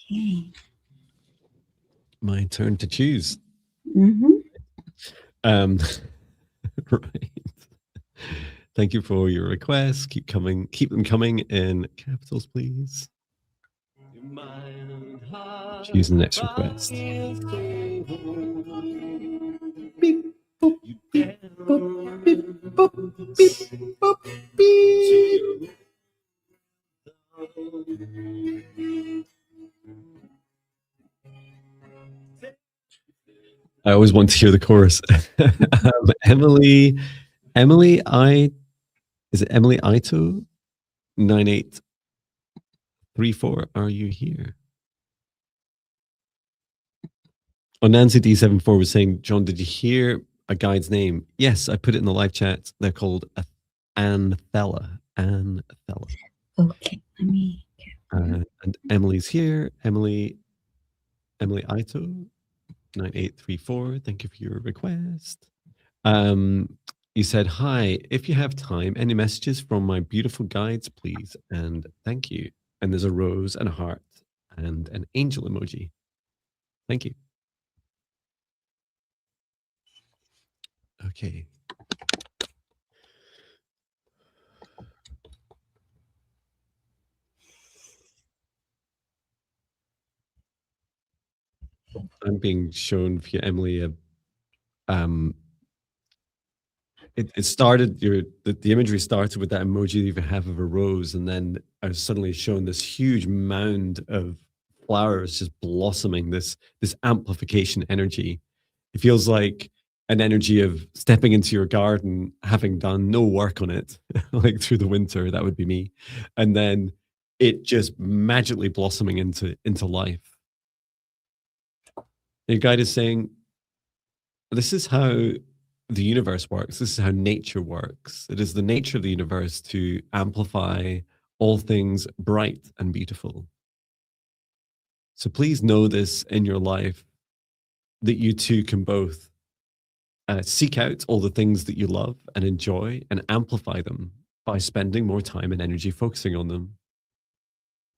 Okay.
My turn to choose.
Mm-hmm.
Right. Thank you for your requests. Keep them coming in capitals, please. Choose the next request. Beep, boop, beep, boop, beep, boop, beep, boop, beep. I always want to hear the chorus. Emily, is it Emily Ito? 9834. Are you here? Oh, Nancy D74 was saying, Jon, did you hear a guide's name? Yes, I put it in the live chat. They're called Anthella. Anthella.
Okay, let me.
And Emily's here. Emily Ito, 9834. Thank you for your request. You said, hi, if you have time, any messages from my beautiful guides, please? And thank you. And there's a rose and a heart and an angel emoji. Thank you. Okay. I'm being shown via Emily it started the imagery started with that emoji you have of a rose, and then I was suddenly shown this huge mound of flowers just blossoming, this amplification energy. It feels like an energy of stepping into your garden, having done no work on it, like through the winter, that would be me. And then it just magically blossoming into life. Your guide is saying, this is how the universe works. This is how nature works. It is the nature of the universe to amplify all things bright and beautiful. So please know this in your life, that you too can both seek out all the things that you love and enjoy and amplify them by spending more time and energy focusing on them.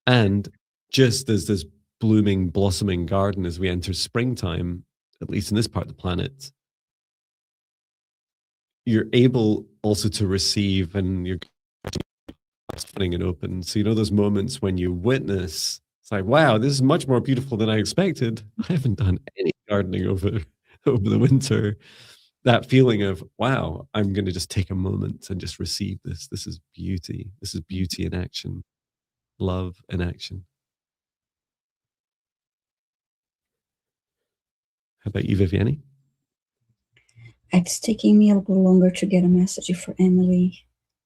And just as this blooming, blossoming garden as we enter springtime, at least in this part of the planet, you're able also to receive, and you're opening and open. So, you know, those moments when you witness, it's like, wow, this is much more beautiful than I expected. I haven't done any gardening over the winter. That feeling of, wow, I'm going to just take a moment and just receive this. This is beauty. This is beauty in action, love in action. How about you, Viviane?
It's taking me a little longer to get a message for Emily,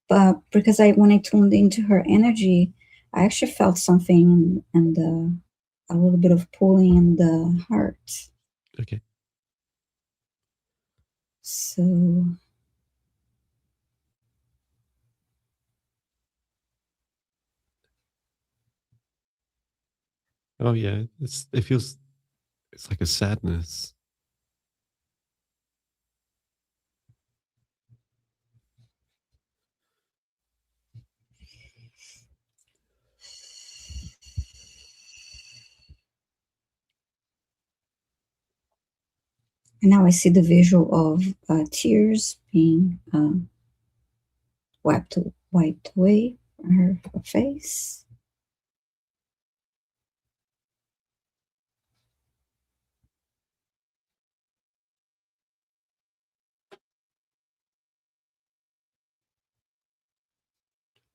but because when I tuned into her energy, I actually felt something and a little bit of pulling in the heart.
Okay.
So
Oh yeah, it feels, it's like a sadness.
and now I see the visual of tears being wiped away from her face.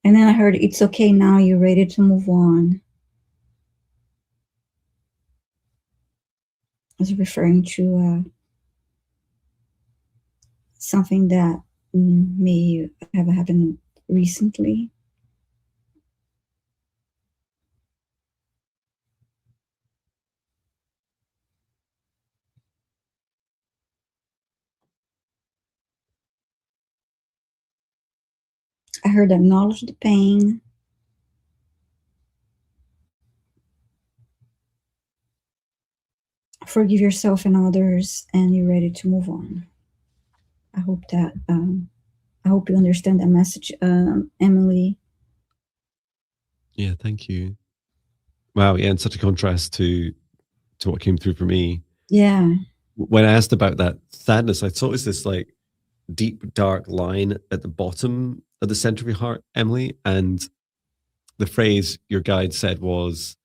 And then I heard, it's okay now, you're ready to move on. I was referring to something that may have happened recently. I heard acknowledge the pain. Forgive yourself and others, and you're ready to move on. I hope that I hope you understand that message, Emily.
Yeah, thank you. Wow, yeah, and such a contrast to what came through for me.
Yeah.
When I asked about that sadness, I thought it was this like deep, dark line at the bottom of the center of your heart, Emily. And the phrase your guide said was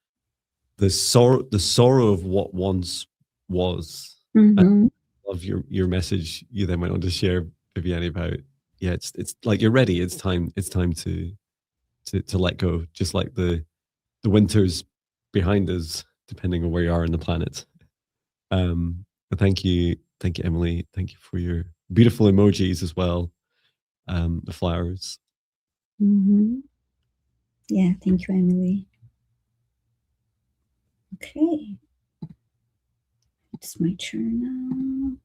the sorrow of what once was.
Mm-hmm.
I love your message. You then went on to share, Viviane, about, yeah, it's like you're ready. It's time to let go, just like the winter's behind us, depending on where you are in the planet. But thank you, Emily. Thank you for your beautiful emojis as well. The flowers.
Mm-hmm. Yeah, thank you, Emily. Okay. It's my turn now.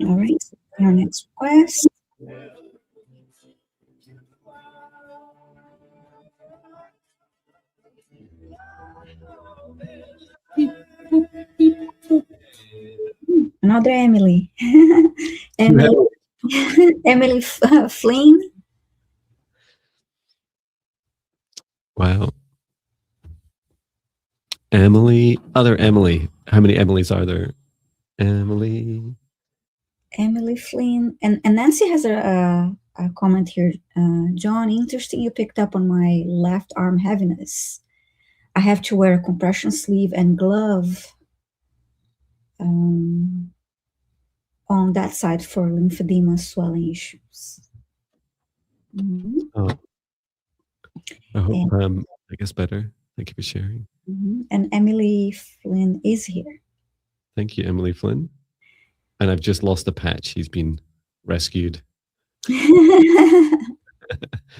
All right, so our next quest. Another Emily. Emily. Emily Flynn.
Wow. Emily, other Emily. How many Emilys are there? Emily.
Emily Flynn. And Nancy has a comment here. Jon, interesting you picked up on my left arm heaviness. I have to wear a compression sleeve and glove on that side for lymphedema swelling issues. Mhm.
Oh, I hope
And,
it gets better. Thank you for sharing.
and Emily Flynn is here.
Thank you, Emily Flynn. And I've just lost a patch. He's been rescued.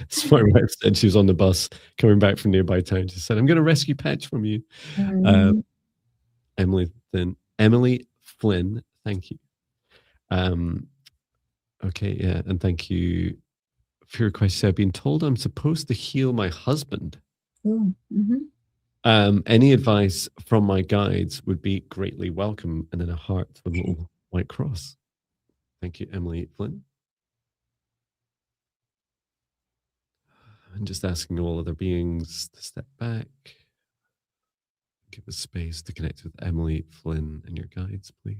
So my wife said she was on the bus coming back from nearby town. She said, "I'm going to rescue Patch from you." Emily Flynn, thank you. Okay, yeah, and thank you for your question. I've been told I'm supposed to heal my husband. Any advice from my guides would be greatly welcome, and then a heart with a little white cross. Thank you, Emily Flynn. I'm just asking all other beings to step back. Give us space to connect with Emily Flynn and your guides, please.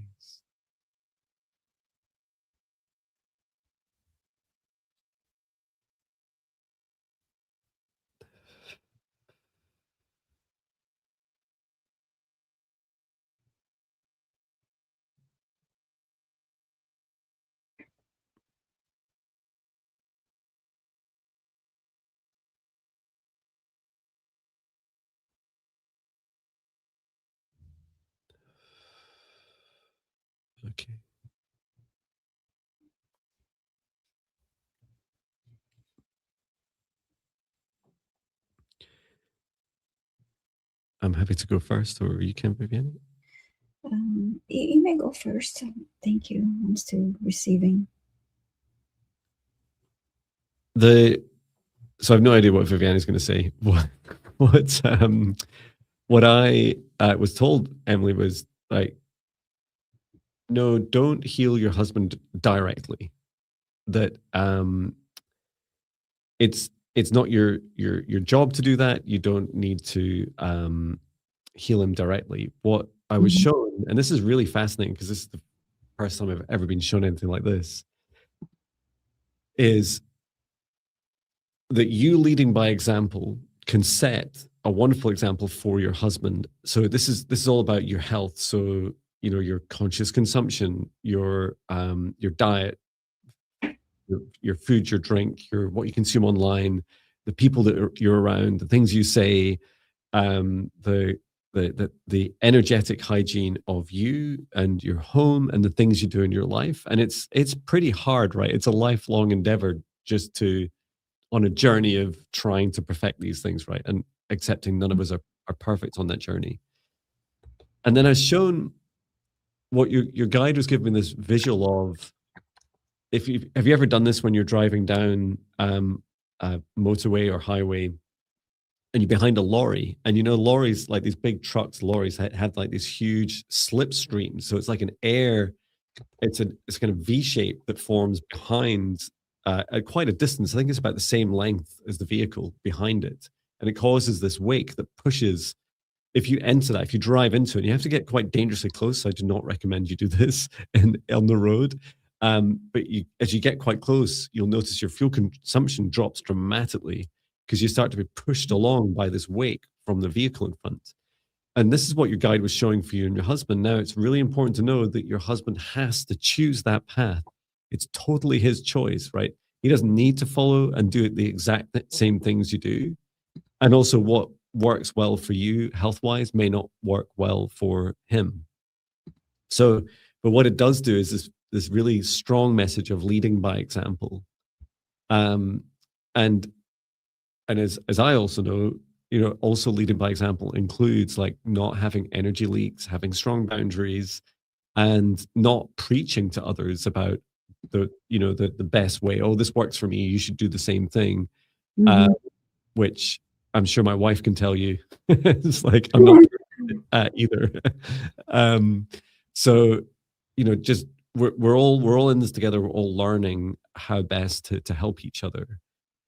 Okay. I'm happy to go first, or you can, Viviane.
You may go first. Thank you. I'm still receiving.
So I have no idea what Viviane is going to say. What I was told, Emily, was like, no, don't heal your husband directly. That it's not your job to do that. You don't need to heal him directly. What I was shown, and this is really fascinating because this is the first time I've ever been shown anything like this, is that you leading by example can set a wonderful example for your husband. So this is all about your health. So your conscious consumption, your diet, your food, your drink, what you consume online, the people that you're around, the things you say, the energetic hygiene of you and your home, and the things you do in your life. And it's pretty hard, right? It's a lifelong endeavor just on a journey of trying to perfect these things, right? And accepting none of us are perfect on that journey. And then as shown, what your guide was giving me this visual of, have you ever done this when you're driving down a motorway or highway and you're behind a lorry, and lorries, like these big trucks, lorries have like these huge slipstreams. So it's like an air, it's kind of V shape that forms behind at quite a distance. I think it's about the same length as the vehicle behind it. And it causes this wake that pushes, if you enter that, if you drive into it, you have to get quite dangerously close. So I do not recommend you do this on the road. But as you get quite close, you'll notice your fuel consumption drops dramatically because you start to be pushed along by this wake from the vehicle in front. And this is what your guide was showing for you and your husband. Now, it's really important to know that your husband has to choose that path. It's totally his choice, right? He doesn't need to follow and do the exact same things you do. And also, what works well for you health-wise may not work well for him. So, but what it does do is this really strong message of leading by example. And as I also know, also leading by example includes like not having energy leaks, having strong boundaries, and not preaching to others about the best way. Oh, this works for me, you should do the same thing. Which I'm sure my wife can tell you. It's like, I'm not either. So just we're all in this together. We're all learning how best to help each other.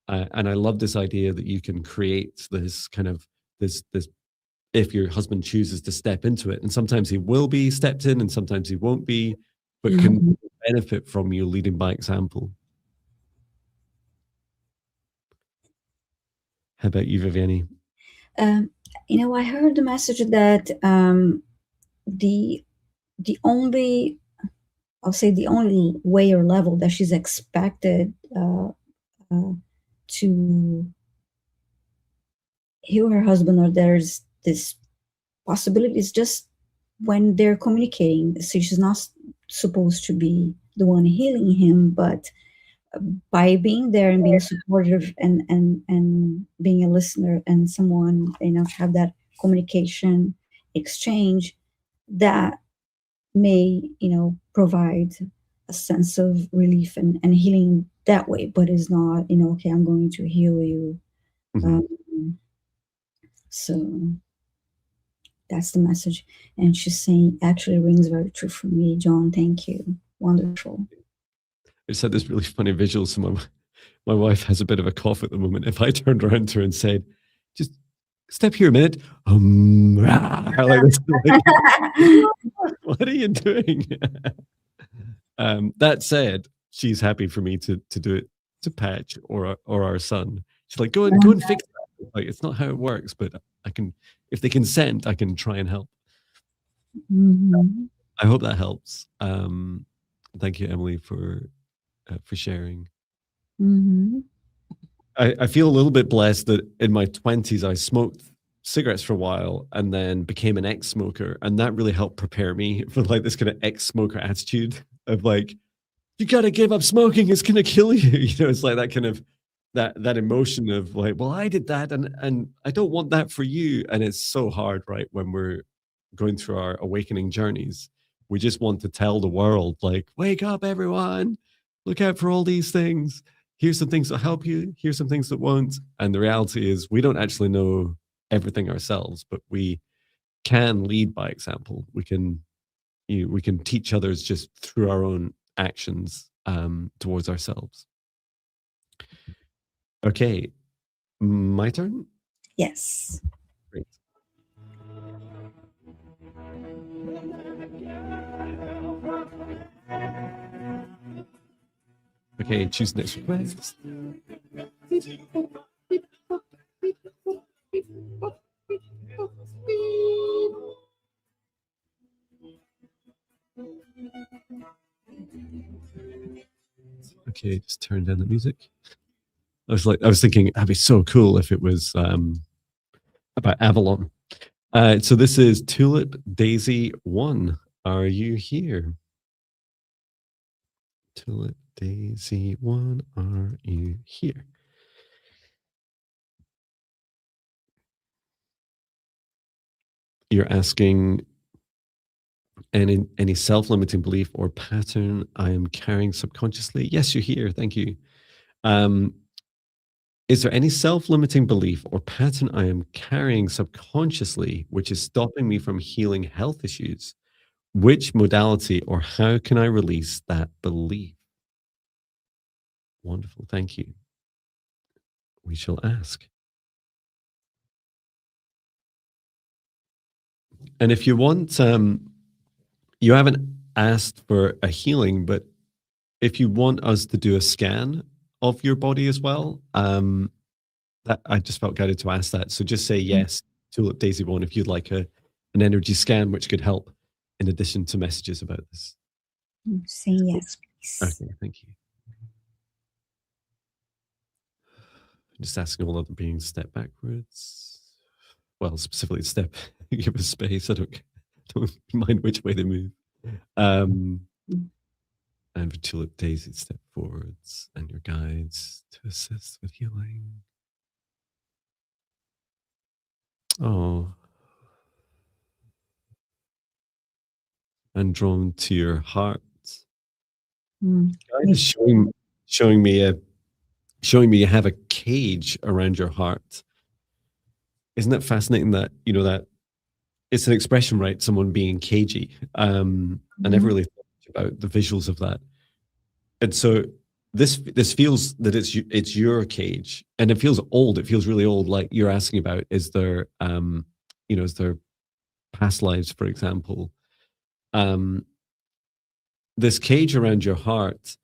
And I love this idea that you can create this kind of this if your husband chooses to step into it, and sometimes he will be stepped in and sometimes he won't be, but can benefit from you leading by example. How about you, Viviane?
I heard the message that the the only, I'll say the only way or level that she's expected to heal her husband, or there's this possibility, is just when they're communicating. So she's not supposed to be the one healing him, but by being there and being supportive and being a listener and someone, have that communication exchange, that may, provide a sense of relief and healing that way, but it's not, okay, I'm going to heal you. So that's the message. And she's saying, actually rings very true for me, Jon. Thank you. Wonderful.
I just had this really funny visual. So my wife has a bit of a cough at the moment. If I turned around to her and said, just step here a minute. Like this, what are you doing? That said, she's happy for me to do it to Patch or our son. She's like, go and fix that. Like, it's not how it works, but I can, if they consent, I can try and help. I hope that helps. Thank you, Emily, for sharing. I feel a little bit blessed that in my 20s I smoked cigarettes for a while and then became an ex-smoker, and that really helped prepare me for like this kind of ex-smoker attitude of like, you got to give up smoking, it's going to kill you. It's like that kind of that emotion of like, well, I did that and I don't want that for you. And it's so hard, right, when we're going through our awakening journeys. We just want to tell the world, like, wake up, everyone, look out for all these things. Here's some things that help you. Here's some things that won't. And the reality is we don't actually know everything ourselves, but we can lead by example. We can teach others just through our own actions towards ourselves. Okay, my turn?
Yes.
Great. Okay, choose next request. Okay, just turn down the music. I was thinking that'd be so cool if it was about Avalon. So this is Tulip Daisy 1. Are you here? Tulip Daisy 1, are you here? You're asking any self-limiting belief or pattern I am carrying subconsciously. Yes, you're here. Thank you. Is there any self-limiting belief or pattern I am carrying subconsciously which is stopping me from healing health issues? Which modality or how can I release that belief? Wonderful. Thank you. We shall ask. And if you want, you haven't asked for a healing, but if you want us to do a scan of your body as well, that I just felt guided to ask that. So just say yes, Tulip Daisy 1, if you'd like an energy scan, which could help in addition to messages about this.
Say yes, please.
Okay, thank you. Just asking all other beings step backwards. Well, specifically step, give us space. I don't mind which way they move. And for Tulip Daisy, step forwards and your guides to assist with healing. Oh. And drawn to your heart. Guide is showing me you have a cage around your heart. Isn't it fascinating that, that it's an expression, right? Someone being cagey. I never really thought about the visuals of that. And so this feels that it's your cage, and it feels old. It feels really old. Like you're asking about, is there past lives, for example? This cage around your heart,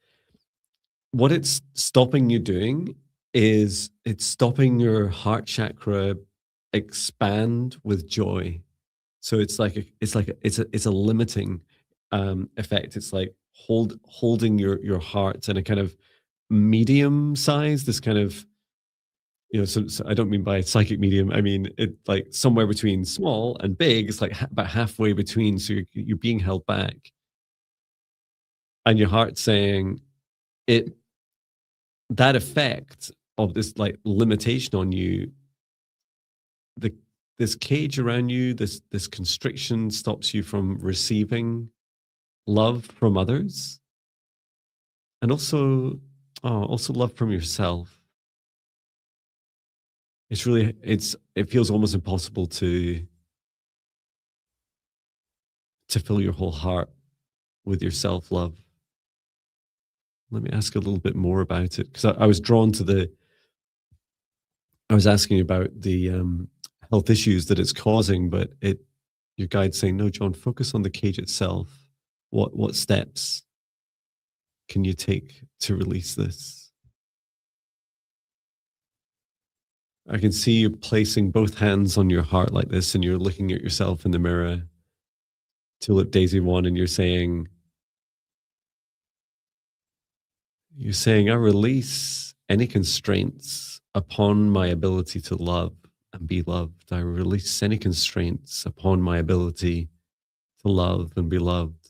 what it's stopping you doing is it's stopping your heart chakra expand with joy. So it's a limiting. effect. It's like holding your heart in a kind of medium size, this kind of, so I don't mean by psychic medium, I mean it like somewhere between small and big. It's like about halfway between, so you're being held back, and your heart saying it, that effect of this like limitation on you, this cage around you, this constriction stops you from receiving love from others, and also love from yourself. It feels almost impossible to fill your whole heart with your self-love. Let me ask a little bit more about it, because I was drawn to I was asking about the health issues that it's causing, but your guide's saying, no, Jon, focus on the cage itself. What steps can you take to release this? I can see you placing both hands on your heart like this, and you're looking at yourself in the mirror, Tulip Daisy 1, and you're saying, I release any constraints upon my ability to love and be loved. I release any constraints upon my ability to love and be loved.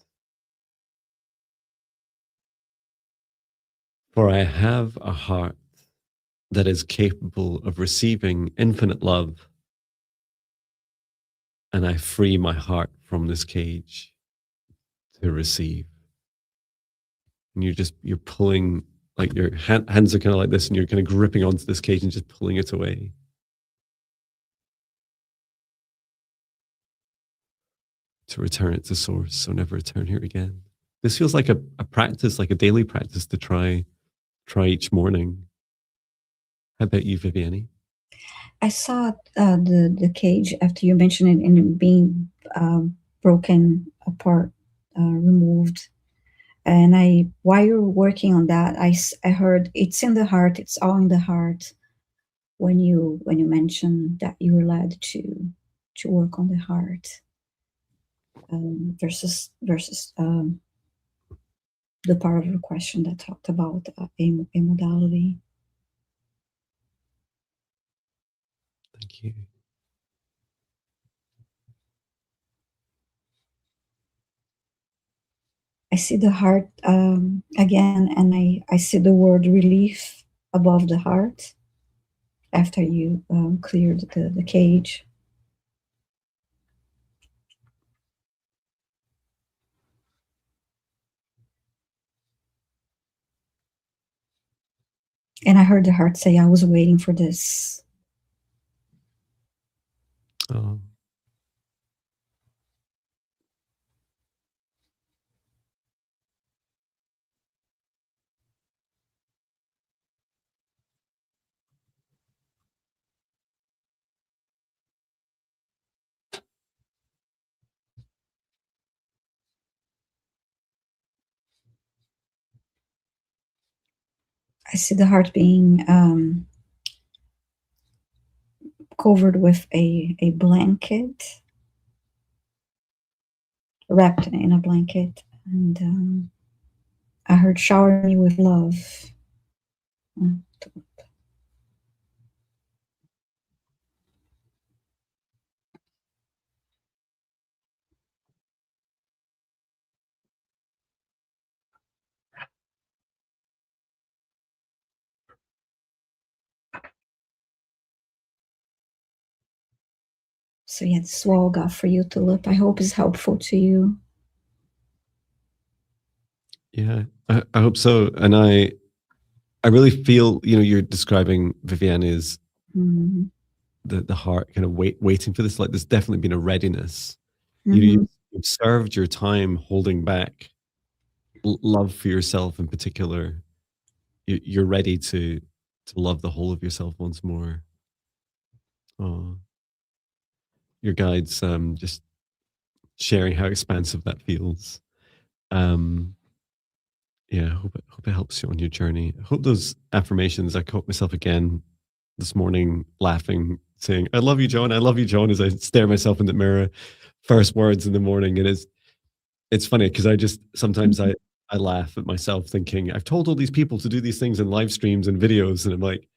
For I have a heart that is capable of receiving infinite love, and I free my heart from this cage to receive. And you're pulling, like your hands are kind of like this, and you're kind of gripping onto this cage and just pulling it away. To return it to source, so never return here again. This feels like a practice, like a daily practice to try each morning. How about you, Viviane?
I saw the cage after you mentioned it, and it being broken apart, removed. And while you're working on that, I heard it's in the heart. It's all in the heart. When you mentioned that you were led to work on the heart, versus the part of the question that talked about a modality.
Thank you.
I see the heart again, and I see the word relief above the heart after you cleared the cage. And I heard the heart say, I was waiting for this.
Oh.
I see the heart being covered with a blanket, wrapped in a blanket, and I heard shower me with love. So yeah, this is what I got for you, Tulip. I hope it's helpful to you.
Yeah, I hope so. And I really feel, you're describing Viviane as the heart kind of waiting for this. Like there's definitely been a readiness. You've served your time holding back love for yourself in particular. You're ready to love the whole of yourself once more. Oh, your guides just sharing how expansive that feels. Yeah, I hope it helps you on your journey. I hope those affirmations. I caught myself again this morning laughing, saying, I love you, Jon. I love you, Jon, as I stare myself in the mirror. First words in the morning. it's funny because sometimes I laugh at myself thinking I've told all these people to do these things in live streams and videos, and I'm like,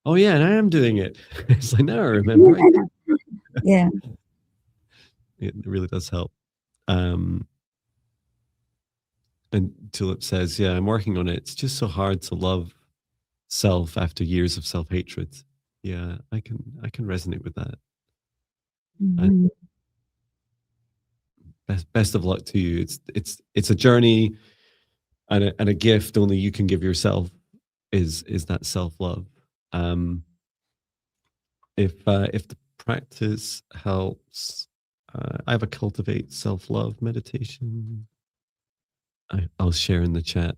oh yeah, and I am doing it. It's like, now I remember.
Yeah.
It really does help. And Tulip says, yeah, I'm working on it. It's just so hard to love self after years of self-hatred. Yeah, I can resonate with that.
Mhm.
Best of luck to you. It's a journey and a gift only you can give yourself is that self-love. If the practice helps, I have a cultivate self-love meditation. I'll share in the chat.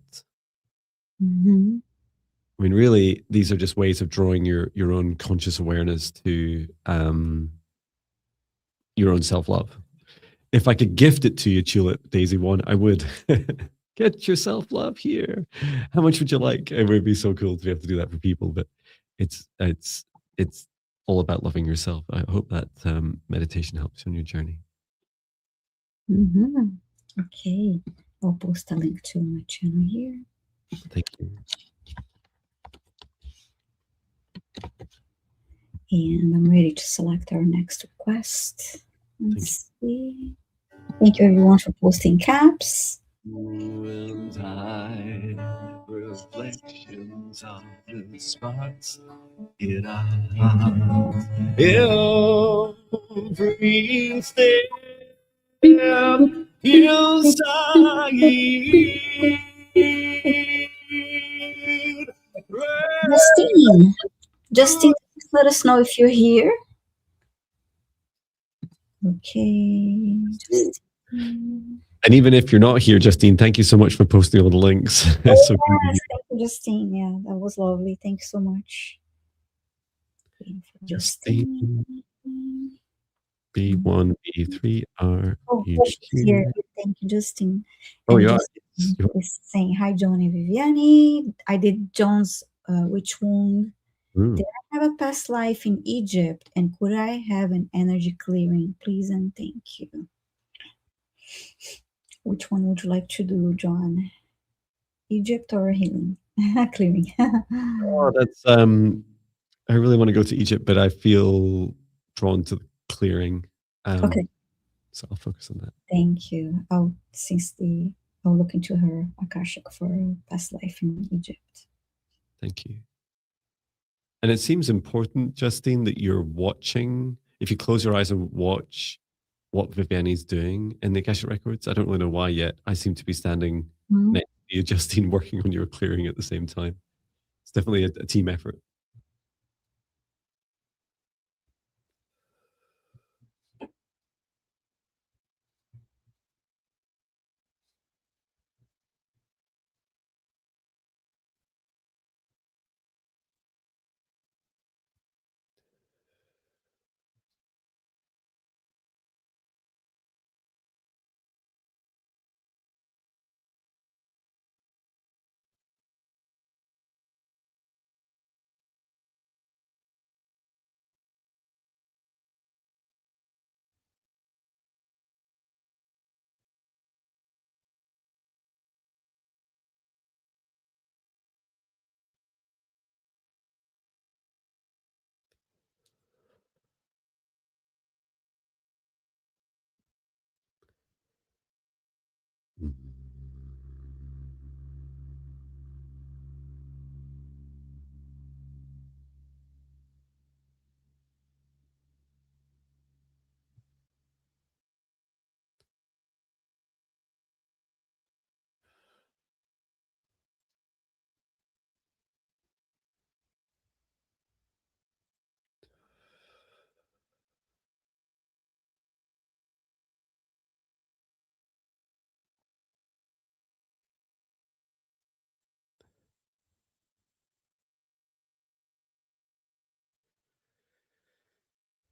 Mhm.
I mean, really, these are just ways of drawing your own conscious awareness to your own self-love. If I could gift it to you, Tulip Daisy One, I would. Get your self-love here. How much would you like? It would be so cool to be able to do that for people, but it's all about loving yourself. I hope that meditation helps you on your journey.
Mhm. Okay, I'll post a link to my channel here.
Thank you.
And I'm ready to select our next request. Let's see. Thank you everyone for posting caps.
And I, reflections of the sparks in our hearts, every step inside.
Justine, please let us know if you're here. Okay.
And even if you're not here, Justine, thank you so much for posting all the links. So
yes, thank you, Justine. Yeah, that was lovely. Thank you so much.
Justine. B1, B3 are you
here?
here?
Thank you, Justine.
Oh, yeah.
Is saying hi, Jon and Viviane. I did Jon's witch wound. Did I have a past life in Egypt, and could I have an energy clearing, please and thank you? Which one would you like to do, Jon? Egypt or healing? Clearing.
Oh, that's I really want to go to Egypt, but I feel drawn to the clearing.
Okay.
So I'll focus on that.
Thank you. I'll look into her Akashic for past life in Egypt.
Thank you. And it seems important, Justine, that you're watching. If you close your eyes and watch what Viviane's doing in the Akashic Records, I don't really know why yet. I seem to be standing next to you, Justine, working on your clearing at the same time. It's definitely a team effort.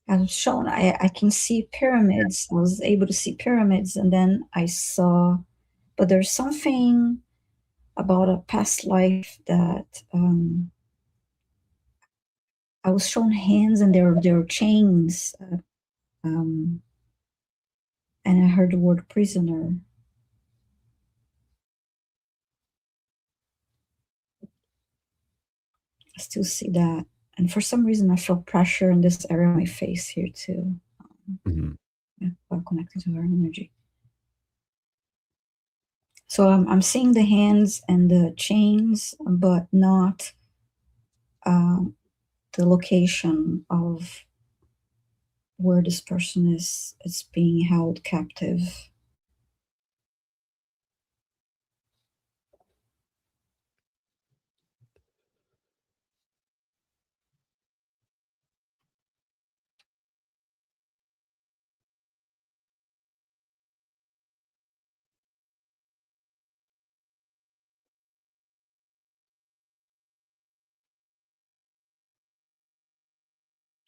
I'm shown. I can see pyramids. I was able to see pyramids, and then I saw, but there's something about a past life that I was shown hands, and there were chains, and I heard the word prisoner. I still see that. And for some reason, I feel pressure in this area of my face here too. While connecting to her energy. So I'm seeing the hands and the chains, but not the location of where this person is being held captive.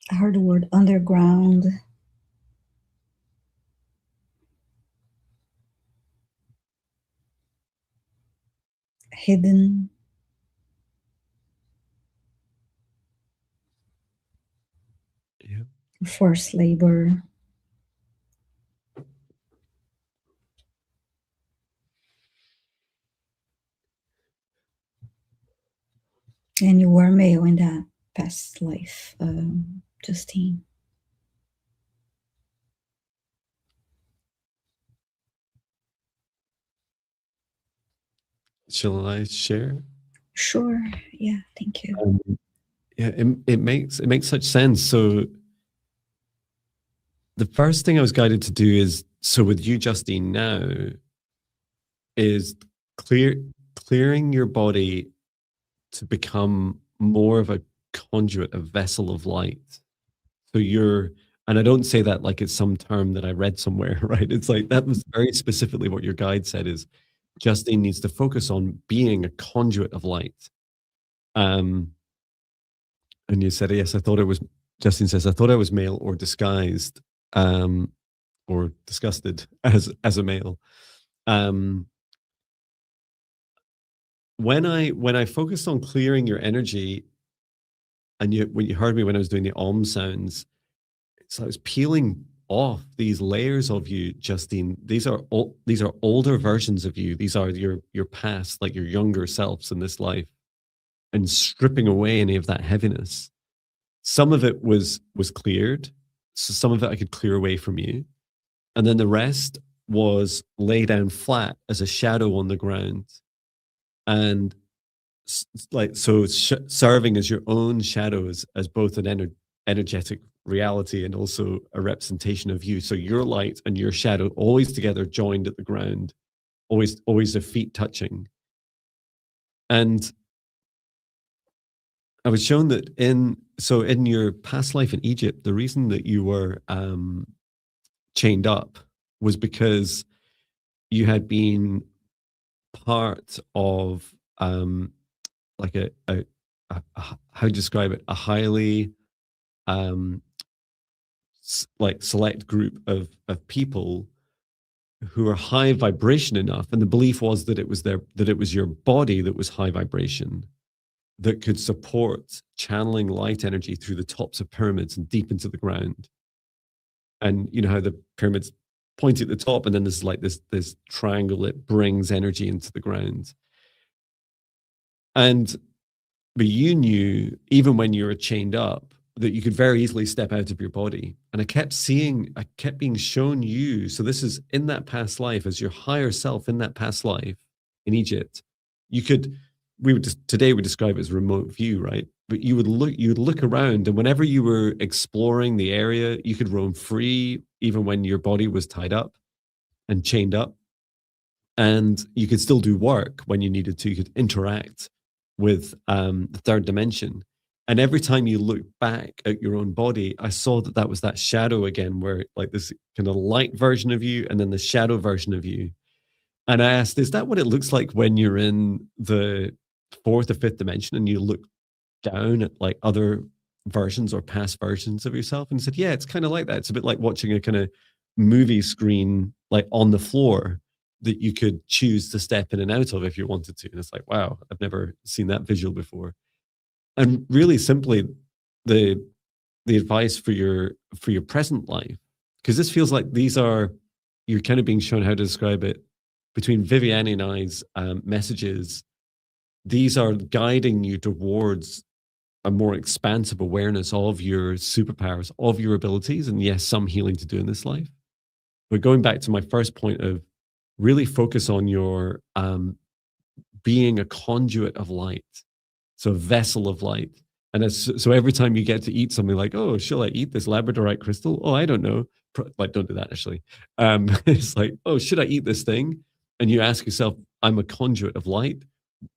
I heard the word underground. Hidden.
Yeah.
Forced labor. And you were male in that past life, Justine.
Shall I share?
Sure. Yeah. Thank you.
Yeah, it makes such sense. So the first thing I was guided to do is, so with you, Justine, now is clearing your body to become more of a conduit, a vessel of light. So and I don't say that like it's some term that I read somewhere, right? It's like that was very specifically what your guide said is Justine needs to focus on being a conduit of light. And you said, yes, Justine says, I thought I was male or disguised, or disgusted as a male. When I focused on clearing your energy, and when you heard me when I was doing the Om sounds, so I was peeling off these layers of you, Justine. These are older versions of you. These are your past, like your younger selves in this life, and stripping away any of that heaviness. Some of it was cleared, so some of it I could clear away from you, and then the rest was lay down flat as a shadow on the ground, and serving as your own shadows as both an energetic reality and also a representation of you. So your light and your shadow always together, joined at the ground, always their feet touching. And I was shown that in your past life in Egypt, the reason that you were chained up was because you had been part of like a how to describe it, a highly like select group of people who are high vibration enough, and the belief was that it was your body that was high vibration, that could support channeling light energy through the tops of pyramids and deep into the ground. And you know how the pyramids point at the top, and then there's like this triangle that brings energy into the ground. But you knew, even when you were chained up, that you could very easily step out of your body. And I kept being shown you. So this is in that past life, as your higher self in that past life in Egypt. Today we describe it as remote view, right? But you would look around, and whenever you were exploring the area, you could roam free, even when your body was tied up and chained up. And you could still do work when you needed to. You could interact with the third dimension. And every time you look back at your own body, I saw that was that shadow again, where like this kind of light version of you and then the shadow version of you. And I asked, is that what it looks like when you're in the fourth or fifth dimension and you look down at like other versions or past versions of yourself? And he said, yeah, it's kind of like that. It's a bit like watching a kind of movie screen, like on the floor, that you could choose to step in and out of if you wanted to. And it's like, wow, I've never seen that visual before. And really simply, the advice for your present life, because this feels like you're kind of being shown how to describe it between Viviane and I's messages. These are guiding you towards a more expansive awareness of your superpowers, of your abilities, and yes, some healing to do in this life. But going back to my first point of really focus on your being a conduit of light, so a vessel of light. And so every time you get to eat something like, oh, shall I eat this labradorite crystal? Oh, I don't know. Like, don't do that, actually. It's like, oh, should I eat this thing? And you ask yourself, I'm a conduit of light.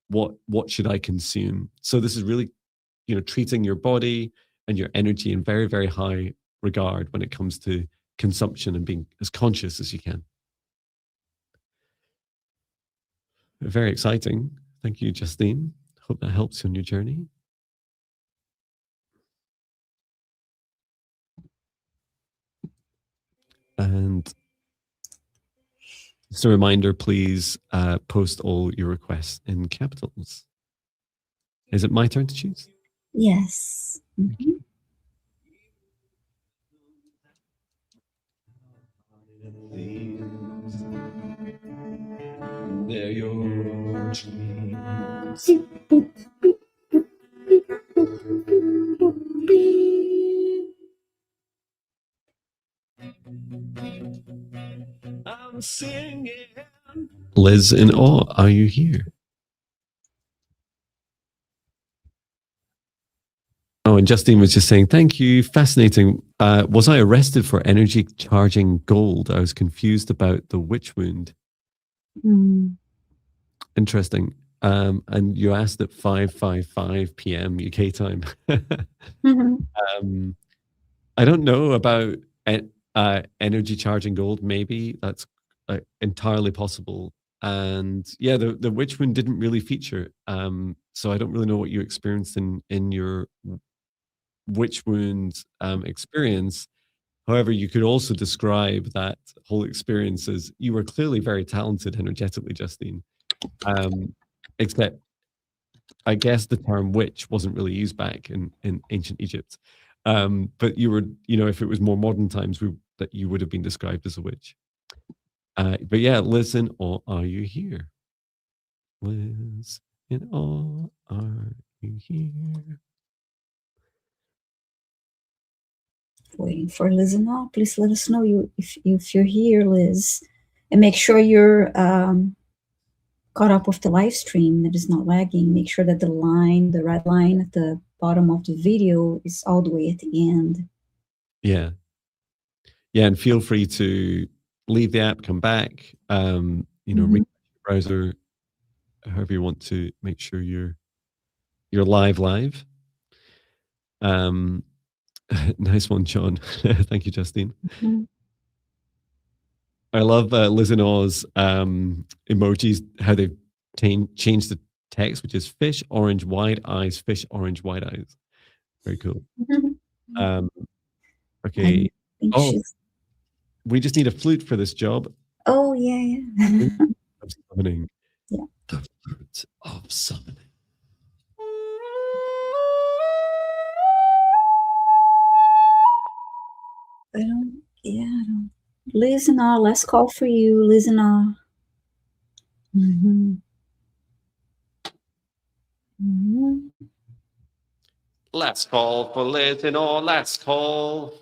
What should I consume? So this is really, treating your body and your energy in very, very high regard when it comes to consumption and being as conscious as you can. Very exciting. Thank you, Justine. Hope that helps you on your journey. And just a reminder, please post all your requests in capitals. Is it my turn to choose?
Yes. Mm-hmm.
They're your dreams. I'm singing. Liz in awe, are you here? Oh, and Justine was just saying, thank you. Fascinating. Was I arrested for energy charging gold? I was confused about the witch wound.
Mm.
Interesting. And you asked at 5:55 p.m. UK time.
Mm-hmm.
I don't know about energy charging gold. Maybe that's entirely possible. And yeah, the witch wound didn't really feature. So I don't really know what you experienced in your witch wound experience. However, you could also describe that whole experience as you were clearly very talented energetically, Justine. Except I guess the term witch wasn't really used back in ancient Egypt. But you were, if it was more modern times, that you would have been described as a witch. But yeah, Liz in awe, are you here? Liz in awe, are you here?
Waiting for Liz and all. Please let us know if you're here, Liz, and make sure you're caught up with the live stream, that is not lagging. Make sure that the red line at the bottom of the video is all the way at the end.
Yeah. Yeah, and feel free to leave the app, come back, read your browser, however you want to make sure you're live. Nice one, Jon. Thank you, Justine.
Mm-hmm.
I love Liz and Oz emojis, how they've changed the text, which is fish, orange, wide eyes, fish, orange, wide eyes. Very cool.
Mm-hmm.
Okay. We just need a flute for this job.
Oh, yeah.
Of summoning.
Yeah.
The flute of summoning.
I don't. Listen, let's call for you, listen. Mm-hmm. Mm-hmm.
Let's call for Liz, let's call.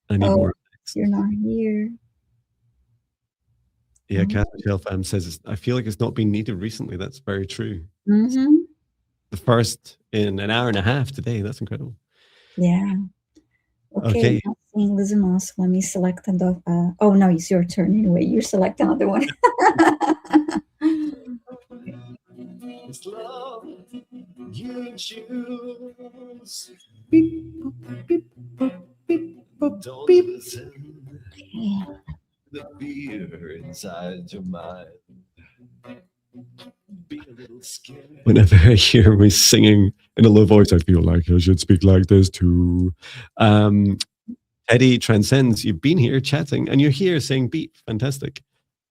I need more.
You're not here.
Yeah, Catherine Shelfam says, I feel like it's not been needed recently. That's very true.
Mm-hmm.
The first in an hour and a half today. That's incredible.
Yeah. Okay. Listen, also, let me select another. Oh, no, it's your turn anyway. You select another one.
It's love you choose. Don't listen to the fear inside your mind. Be a little scared. Whenever I hear me singing in a low voice, I feel like I should speak like this too. Eddie Transcends, you've been here chatting and you're here saying beep. Fantastic.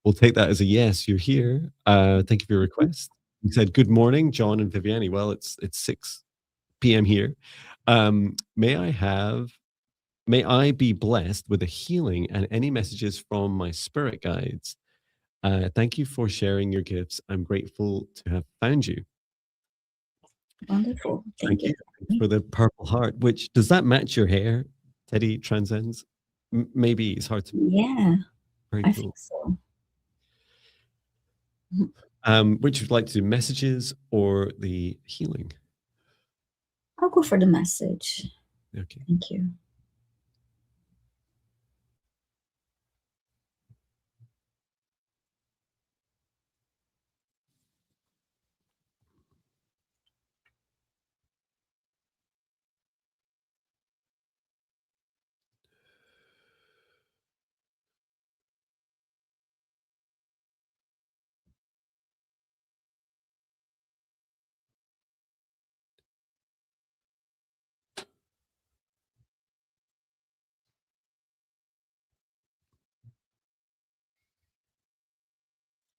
We'll take that as a yes, you're here. Thank you for your request. You said good morning, Jon and Viviane. Well, it's 6 p.m. here. May I be blessed with a healing and any messages from my spirit guides. Thank you for sharing your gifts. I'm grateful to have found you.
Wonderful.
Thank
Thank you.
you for the purple heart. Which does that match your hair? Teddy transcends. Maybe it's hard to.
Yeah,
Very
I
cool.
think so.
Which would you like to do, messages or the healing?
I'll go for the message.
Okay.
Thank you.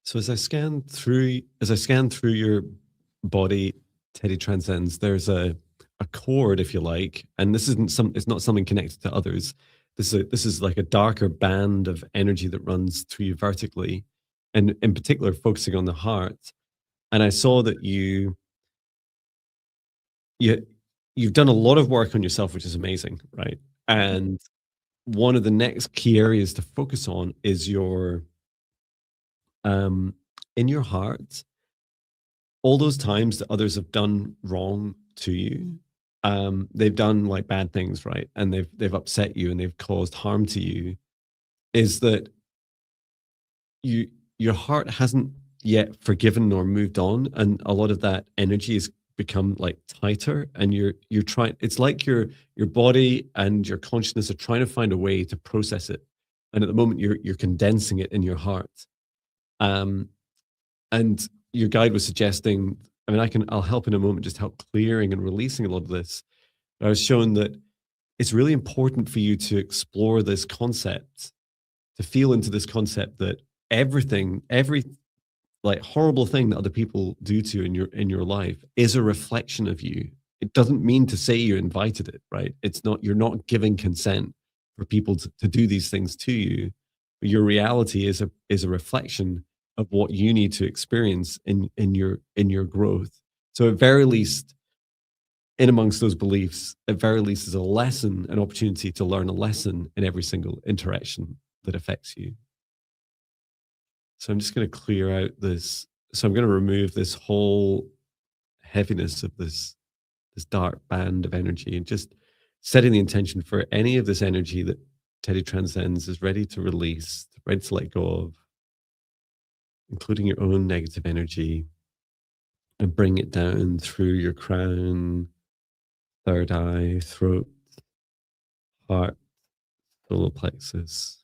So as I scan through your body, Teddy transcends. There's a cord, if you like, and this isn't some. It's not something connected to others. This is like a darker band of energy that runs through you vertically, and in particular focusing on the heart. And I saw that you you've done a lot of work on yourself, which is amazing, right? And one of the next key areas to focus on is your in your heart, all those times that others have done wrong to you. They've done like bad things, right? And they've upset you and they've caused harm to you. Is that you your heart hasn't yet forgiven or moved on, and a lot of that energy has become like tighter, and you're trying. It's like your body and your consciousness are trying to find a way to process it, and at the moment you're condensing it in your heart. Um, and your guide was suggesting, I mean, I'll help in a moment, just help clearing and releasing a lot of this. I was shown that it's really important for you to explore this concept, to feel into this concept that every like horrible thing that other people do to you in your life is a reflection of you. It doesn't mean to say you invited it, right? It's not, you're not giving consent for people to do these things to you. But your reality is a reflection of what you need to experience in your growth. So at very least, in amongst those beliefs, at very least, is a lesson, an opportunity to learn a lesson in every single interaction that affects you. So I'm just going to clear out this. So I'm going to remove this whole heaviness of this dark band of energy, and just setting the intention for any of this energy that Teddy transcends is ready to release, ready to let go of, including your own negative energy, and bring it down through your crown, third eye, throat, heart, solar plexus,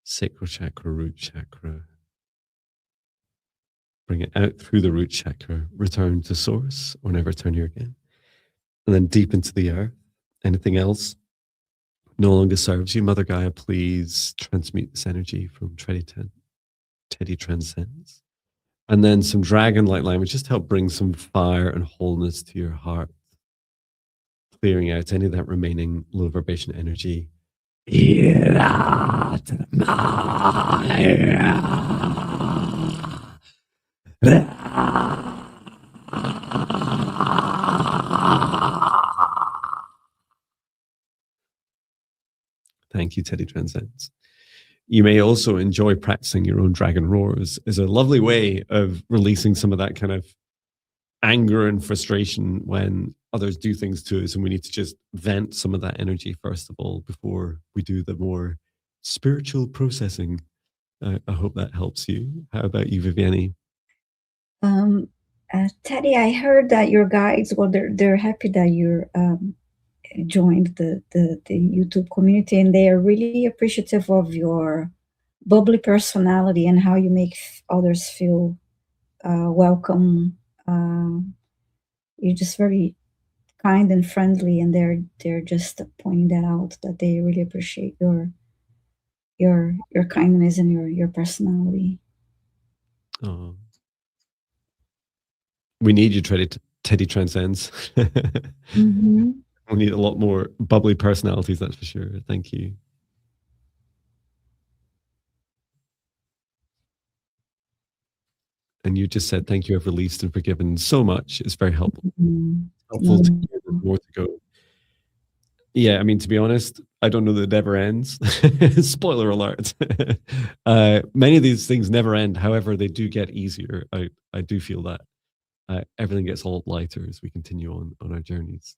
sacral chakra, root chakra. Bring it out through the root chakra, return to source, or never turn here again. And then deep into the earth. Anything else no longer serves you. Mother Gaia, please transmute this energy from Teddy transcends. And then some dragon light language, just help bring some fire and wholeness to your heart, clearing out any of that remaining low vibration energy. Thank you, Teddy Transcends. You may also enjoy practicing your own dragon roars as a lovely way of releasing some of that kind of anger and frustration when others do things to us, and we need to just vent some of that energy first of all before we do the more spiritual processing. I hope that helps you. How about you, Viviane?
Teddy, I heard that your guides, well, they're happy that you're joined the YouTube community, and they are really appreciative of your bubbly personality and how you make others feel welcome. You're just very kind and friendly, and they're just pointing that out, that they really appreciate your kindness and your personality.
Oh. We need you, Teddy Transcends.
Mm-hmm.
We need a lot more bubbly personalities, that's for sure. Thank you. And you just said, thank you, I've released and forgiven so much. It's very helpful. Helpful to hear there's more to go. Yeah, I mean, to be honest, I don't know that it ever ends. Spoiler alert. Many of these things never end. However, they do get easier. I do feel that. Everything gets a lot lighter as we continue on our journeys.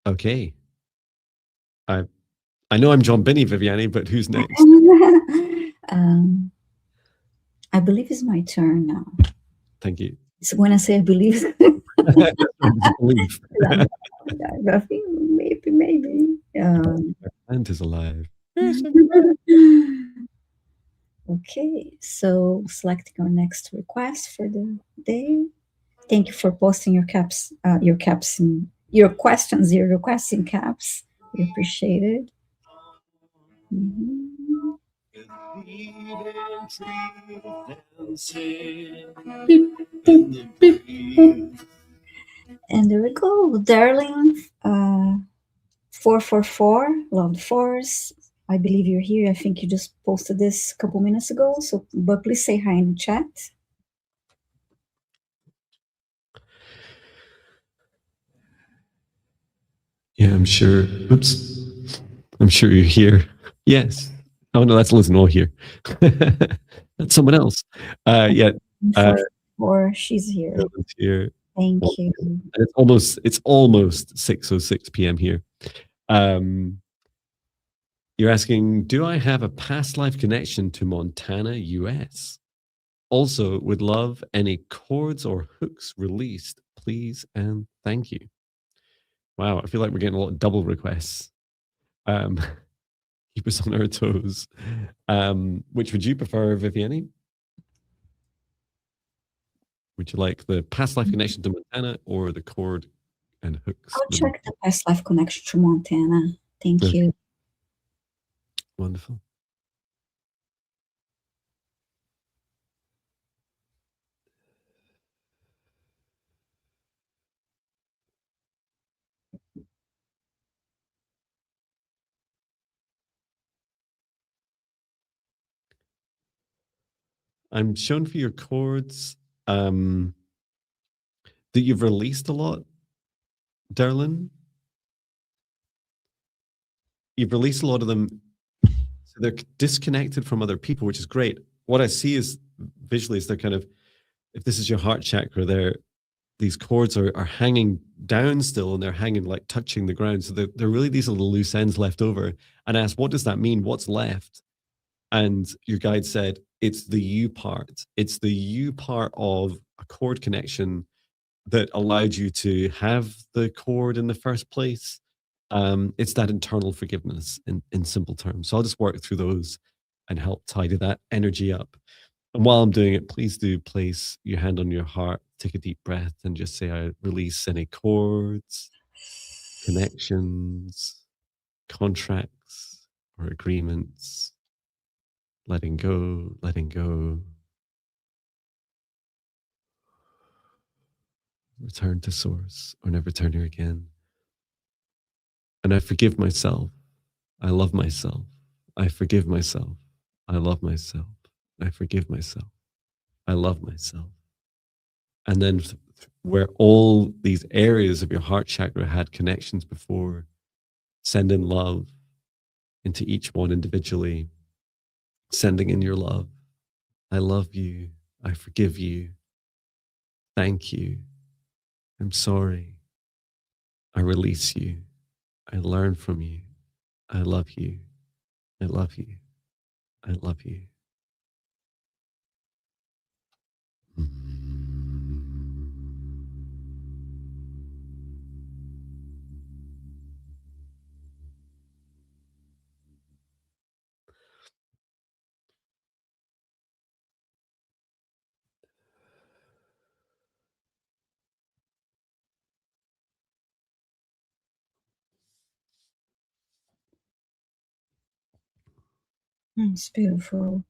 Okay. I know I'm Jon Binnie, Viviane, but who's next?
I believe it's my turn now.
Thank you.
So when I say I believe,
Believe.
I think maybe.
Plant is alive.
Okay, so selecting our next request for the day. Thank you for posting your requests in caps. We appreciate it. And there we go, darling. 444, loved force. I believe you're here. I think you just posted this a couple minutes ago. So, but please say hi in the chat.
Yeah, I'm sure. Oops. I'm sure you're here. Yes. Oh no, that's Liz Noel here. That's someone else. Yeah.
Or she's here.
Here.
Thank you.
It's almost 6:06 p.m. here. You're asking, do I have a past life connection to Montana, US? Also, would love any cords or hooks released, please and thank you. Wow, I feel like we're getting a lot of double requests. Keep us on our toes. Which would you prefer, Viviane? Would you like the past life connection to Montana or the cord and hooks?
I'll check the past life connection to Montana. Thank you.
Wonderful. I'm shown for your cords that you've released a lot, Darlin. You've released a lot of them, so they're disconnected from other people, which is great. What I see is visually is they're kind of, if this is your heart chakra, these cords are hanging down still, and they're hanging like touching the ground. So they're really these little loose ends left over. And I asked, what does that mean? What's left? And your guide said, it's the you part. It's the you part of a cord connection that allowed you to have the cord in the first place. It's that internal forgiveness in simple terms. So I'll just work through those and help tidy that energy up. And while I'm doing it, please do place your hand on your heart, take a deep breath, and just say, I release any cords, connections, contracts, or agreements. Letting go, letting go. Return to source or never return here again. And I forgive myself. I love myself. I forgive myself. I love myself. I forgive myself. I love myself. And then where all these areas of your heart chakra had connections before, send in love into each one individually, sending in your love. I love you. I forgive you. Thank you. I'm sorry. I release you. I learn from you. I love you. I love you. I love you.
It's beautiful.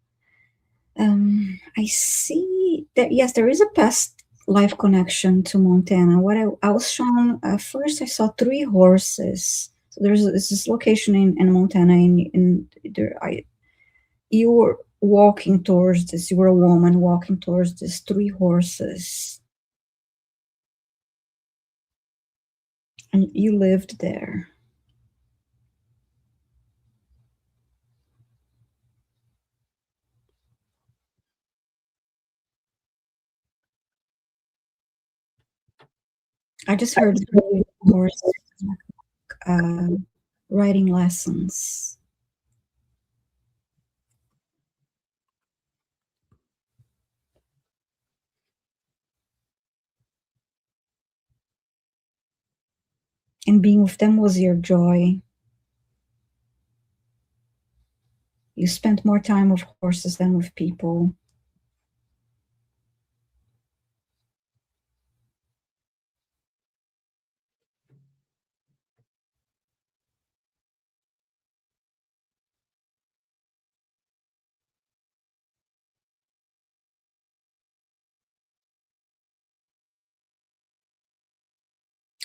I see that, yes, there is a past life connection to Montana. What I was shown first, I saw 3 horses. So there's this location in Montana, in there. you were walking towards this, you were a woman walking towards these 3 horses. And you lived there. I just heard horses riding lessons. And being with them was your joy. You spent more time with horses than with people.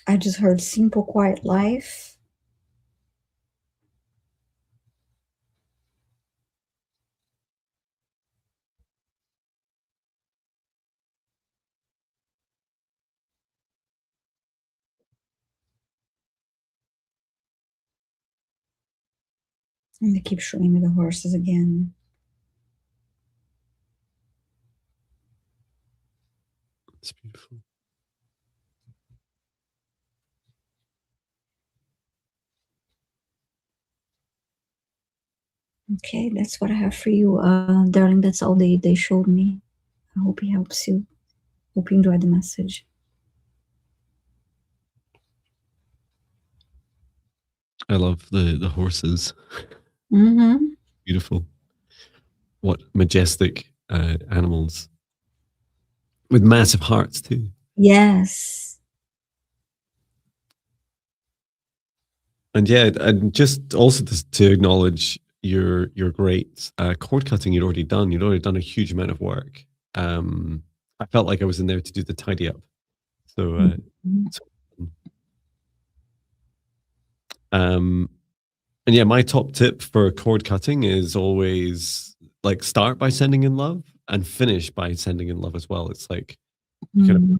I just heard simple, quiet life. And they keep showing me the horses again.
It's beautiful.
Okay, that's what I have for you, darling. That's all they showed me. I hope it helps you. Hope you enjoyed the message.
I love the horses.
Mm-hmm.
Beautiful. What majestic animals with massive hearts too.
Yes.
And yeah, and just also to acknowledge your great cord cutting you'd already done. You'd already done a huge amount of work. I felt like I was in there to do the tidy up. So, and yeah, my top tip for cord cutting is always like start by sending in love and finish by sending in love as well. It's like kind of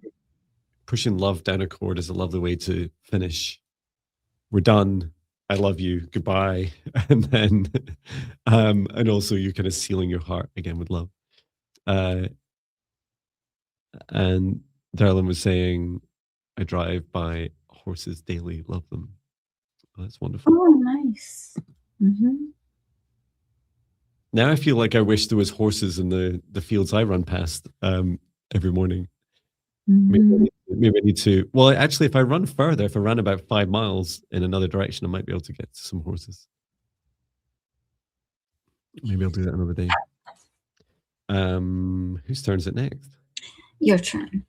pushing love down a cord is a lovely way to finish. We're done. I love you. Goodbye. And then, and also you're kind of sealing your heart again with love. And Darlene was saying, I drive by horses daily, love them. Oh, that's wonderful.
Oh, nice. Mm-hmm.
Now I feel like I wish there was horses in the fields I run past every morning.
Mm-hmm.
Maybe I need to. Well, actually, if I run further, if I run about 5 miles in another direction, I might be able to get to some horses. Maybe I'll do that another day. Whose turn is it next?
Your turn.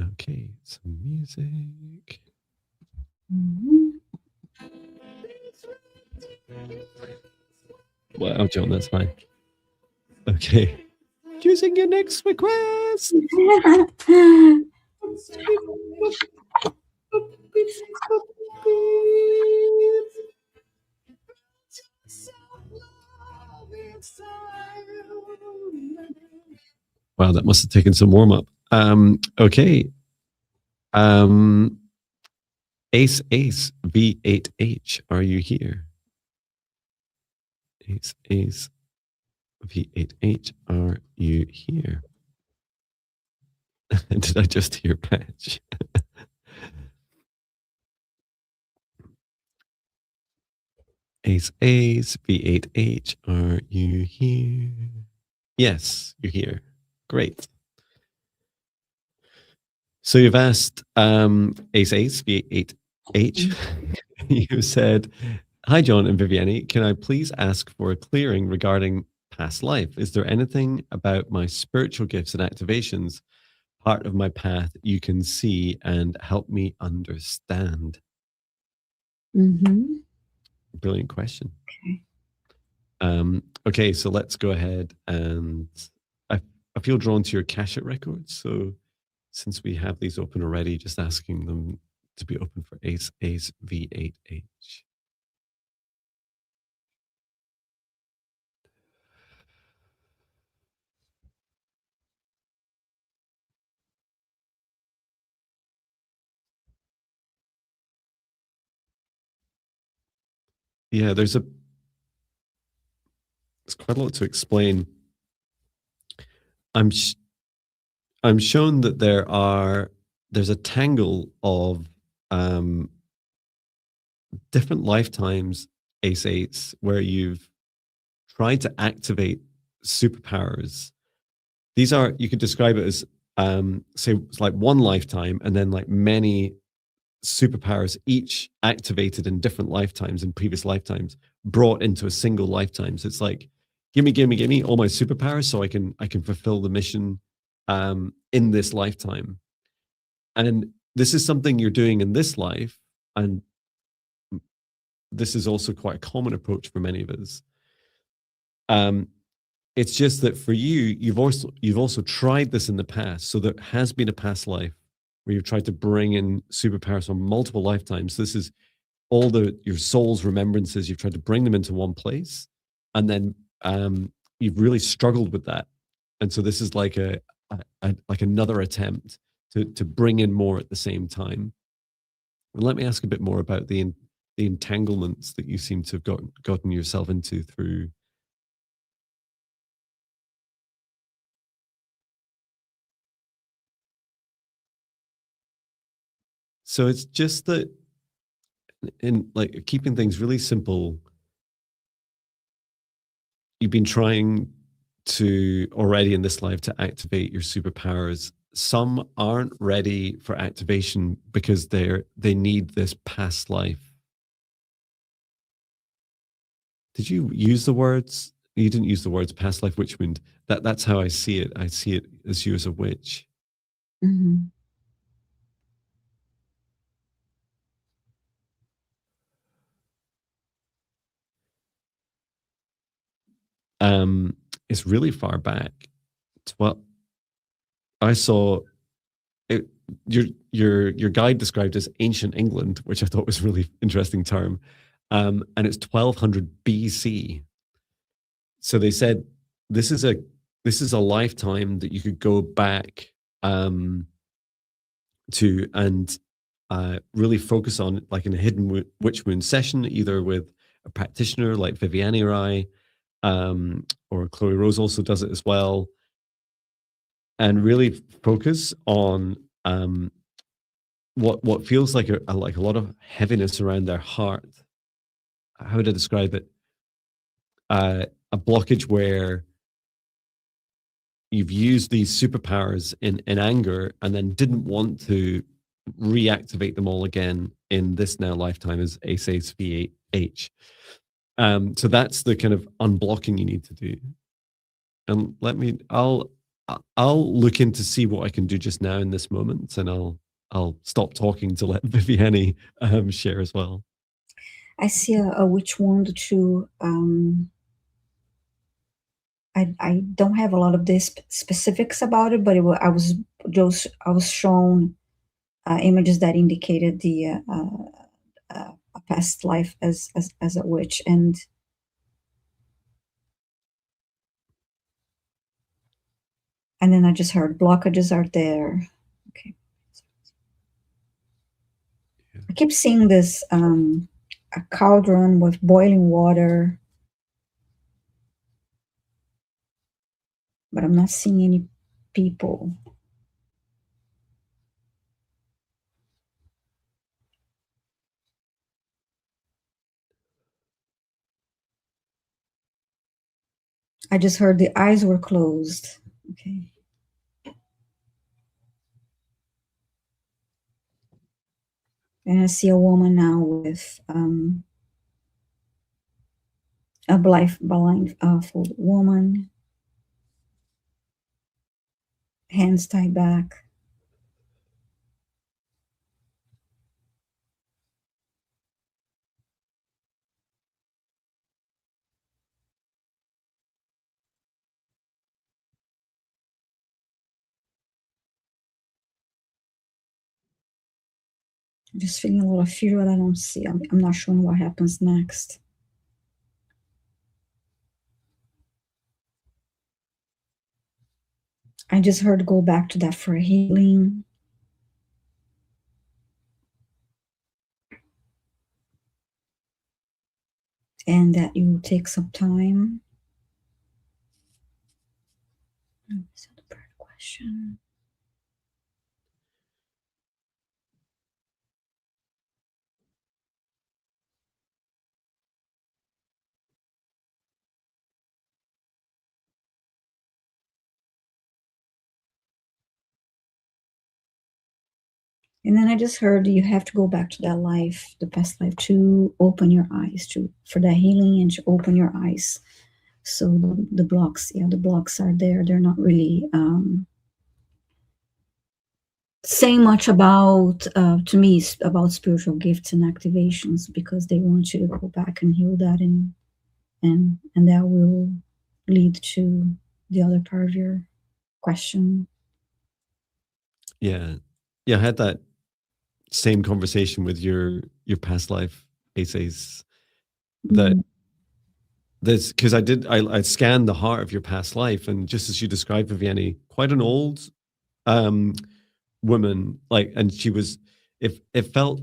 Okay, some music.
Mm-hmm.
Wow, John, that's fine. Okay. Choosing your next request. Wow, that must have taken some warm up. Okay. Ace V8H, are you here? Ace V8H, are you here? Did I just hear patch? Ace V8H, are you here? Yes, you're here. Great. So you've asked Ace V8H. You said, hi, Jon and Viviane. Can I please ask for a clearing regarding past life? Is there anything about my spiritual gifts and activations, part of my path, you can see and help me understand?
Mm-hmm.
Brilliant question.
Okay.
Okay, so let's go ahead and I feel drawn to your Akashic records. So since we have these open already, just asking them to be open for Ace V8H. Yeah, there's quite a lot to explain. I'm shown that there's a tangle of different lifetimes, Ace Eights, where you've tried to activate superpowers. These are, you could describe it as say it's like one lifetime and then like many superpowers, each activated in different lifetimes, in previous lifetimes, brought into a single lifetime. So it's like, give me all my superpowers so I can fulfill the mission in this lifetime. And this is something you're doing in this life, and this is also quite a common approach for many of us. It's just that for you, you've also tried this in the past. So there has been a past life where you've tried to bring in superpowers from multiple lifetimes. This is all your soul's remembrances. You've tried to bring them into one place, and then you've really struggled with that. And so this is like like another attempt to bring in more at the same time. And let me ask a bit more about the entanglements that you seem to have gotten yourself into through. So it's just that in like keeping things really simple, you've been trying to already in this life to activate your superpowers. Some aren't ready for activation because they need this past life. Did you use the words? You didn't use the words past life witch wound. That's how I see it. I see it as you as a witch.
Mm-hmm.
It's really far back. Well, I saw it, your guide described as ancient England, which I thought was a really interesting term, and it's 1200 BC. So they said this is a lifetime that you could go back to and really focus on, like in a hidden witch wound session, either with a practitioner like Viviane or I, or Chloe Rose also does it as well, and really focus on what feels like a lot of heaviness around their heart. How would I describe it? A blockage where you've used these superpowers in anger and then didn't want to reactivate them all again in this now lifetime as Ace VH. So that's the kind of unblocking you need to do. And I'll look in to see what I can do just now in this moment, and I'll stop talking to let Viviane share as well.
I see a witch wound too. I don't have a lot of this specifics about it, but I was shown images that indicated the a past life as a witch, and then I just heard blockages are there. Okay,
Yeah.
I keep seeing this a cauldron with boiling water, but I'm not seeing any people. I just heard the eyes were closed. Okay. And I see a woman now with a blindfold woman, hands tied back. I'm just feeling a lot of fear that I don't see. I'm not sure what happens next. I just heard go back to that for healing. and that you will take some time. Is that the third question? And then I just heard you have to go back to that life, the past life, to open your eyes for that healing and to open your eyes. So the blocks, the blocks are there. They're not really saying much about, to me, about spiritual gifts and activations, because they want you to go back and heal that, and that will lead to the other part of your question.
Yeah. I had that same conversation with your past life essays, that there's, because I scanned the heart of your past life, and just as you described, Viviane, quite an old woman, like, and she was, it felt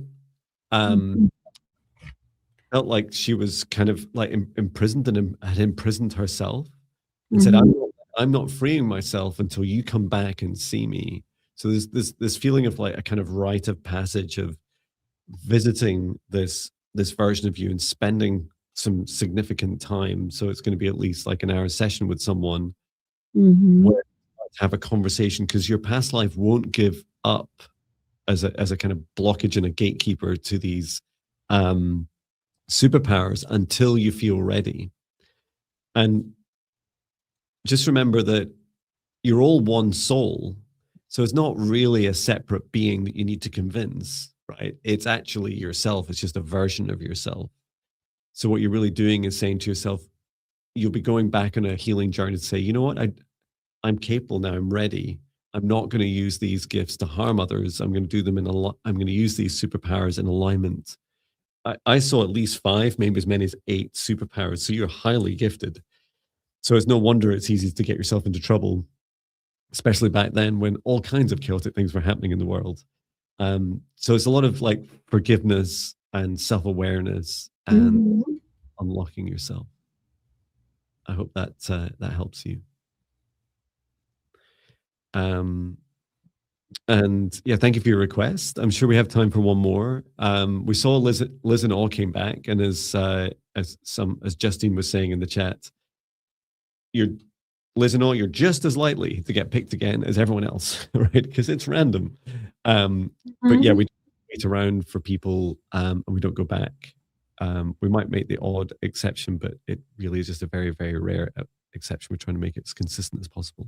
felt like she was kind of like imprisoned, and had imprisoned herself, and said, I'm not freeing myself until you come back and see me. So there's this feeling of like a kind of rite of passage of visiting this version of you and spending some significant time. So it's going to be at least like an hour session with someone, where to have a conversation, because your past life won't give up as a kind of blockage and a gatekeeper to these superpowers until you feel ready. And just remember that you're all one soul. So it's not really a separate being that you need to convince, right? It's actually yourself. It's just a version of yourself. So what you're really doing is saying to yourself, you'll be going back on a healing journey to say, you know what, I'm capable now. I'm ready. I'm not going to use these gifts to harm others. I'm going to do them I'm going to use these superpowers in alignment. I saw at least 5, maybe as many as 8 superpowers. So you're highly gifted. So it's no wonder it's easy to get yourself into trouble, especially back then when all kinds of chaotic things were happening in the world. So it's a lot of like forgiveness and self-awareness and unlocking yourself. I hope that that helps you. And yeah, thank you for your request. I'm sure we have time for one more. We saw Liz and All came back, and as Justine was saying in the chat, Liz and All, you're just as likely to get picked again as everyone else, right? Because it's random. But yeah, we wait around for people, and we don't go back. We might make the odd exception, but it really is just a very, very rare exception. We're trying to make it as consistent as possible.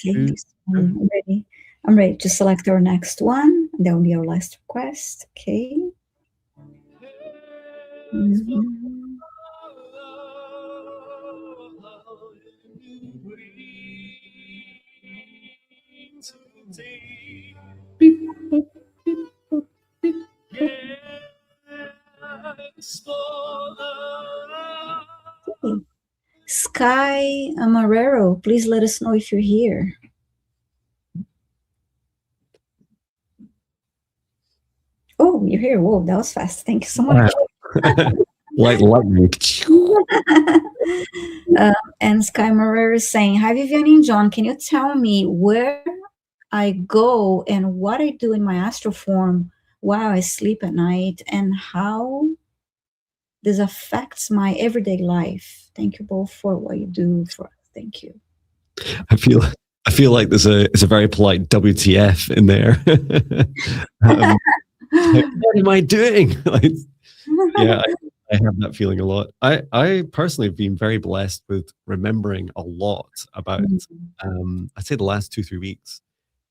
Okay, I'm ready to select our next one. That will be our last request. Okay. Okay. Sky Amarero, please let us know if you're here. Oh, you're here. Whoa, that was fast. Thank you so much.
Like lightning.
And Sky Marrero is saying, hi, Viviane and Jon. Can you tell me where I go and what I do in my astral form while I sleep at night, and how this affects my everyday life? Thank you both for what you do for us. Thank you.
I feel like there's a very polite WTF in there. Like, what am I doing? Like, yeah, I have that feeling a lot. I personally have been very blessed with remembering a lot about, I'd say the last 2-3 weeks,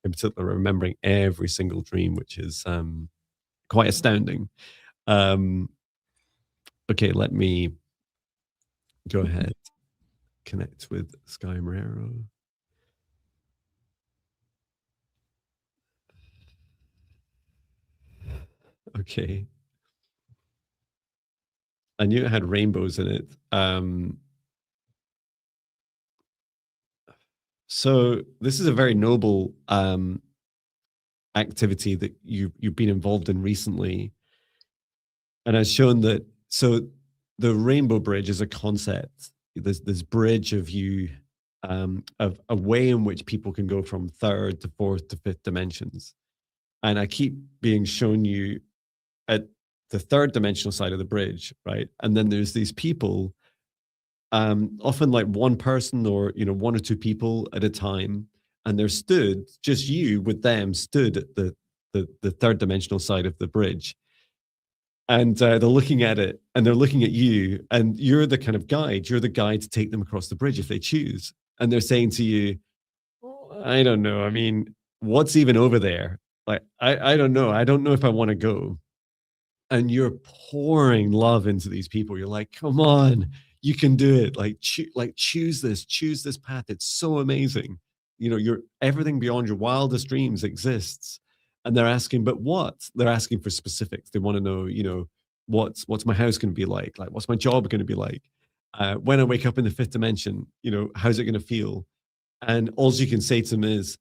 in particular, remembering every single dream, which is quite astounding. Okay, let me go ahead, connect with Sky Marrero. Okay. I knew it had rainbows in it. So this is a very noble activity that you've been involved in recently. And I've shown that. So the rainbow bridge is a concept. There's this bridge of you, of a way in which people can go from third to fourth to fifth dimensions. And I keep being shown you at the third dimensional side of the bridge, right? And then there's these people, often like one person or one or two people at a time, and they're stood, just you with them, stood at the third dimensional side of the bridge, and they're looking at it, and they're looking at you, and you're the kind of guide. You're the guide to take them across the bridge if they choose. And they're saying to you, I don't know. I mean, what's even over there? Like, I don't know. I don't know if I want to go. And you're pouring love into these people. You're like, come on, you can do it. Like, choose this path. It's so amazing. You're everything beyond your wildest dreams exists. And they're asking, but what? They're asking for specifics. They want to know, what's my house going to be like? Like, what's my job going to be like? When I wake up in the fifth dimension, how's it going to feel? And all you can say to them is,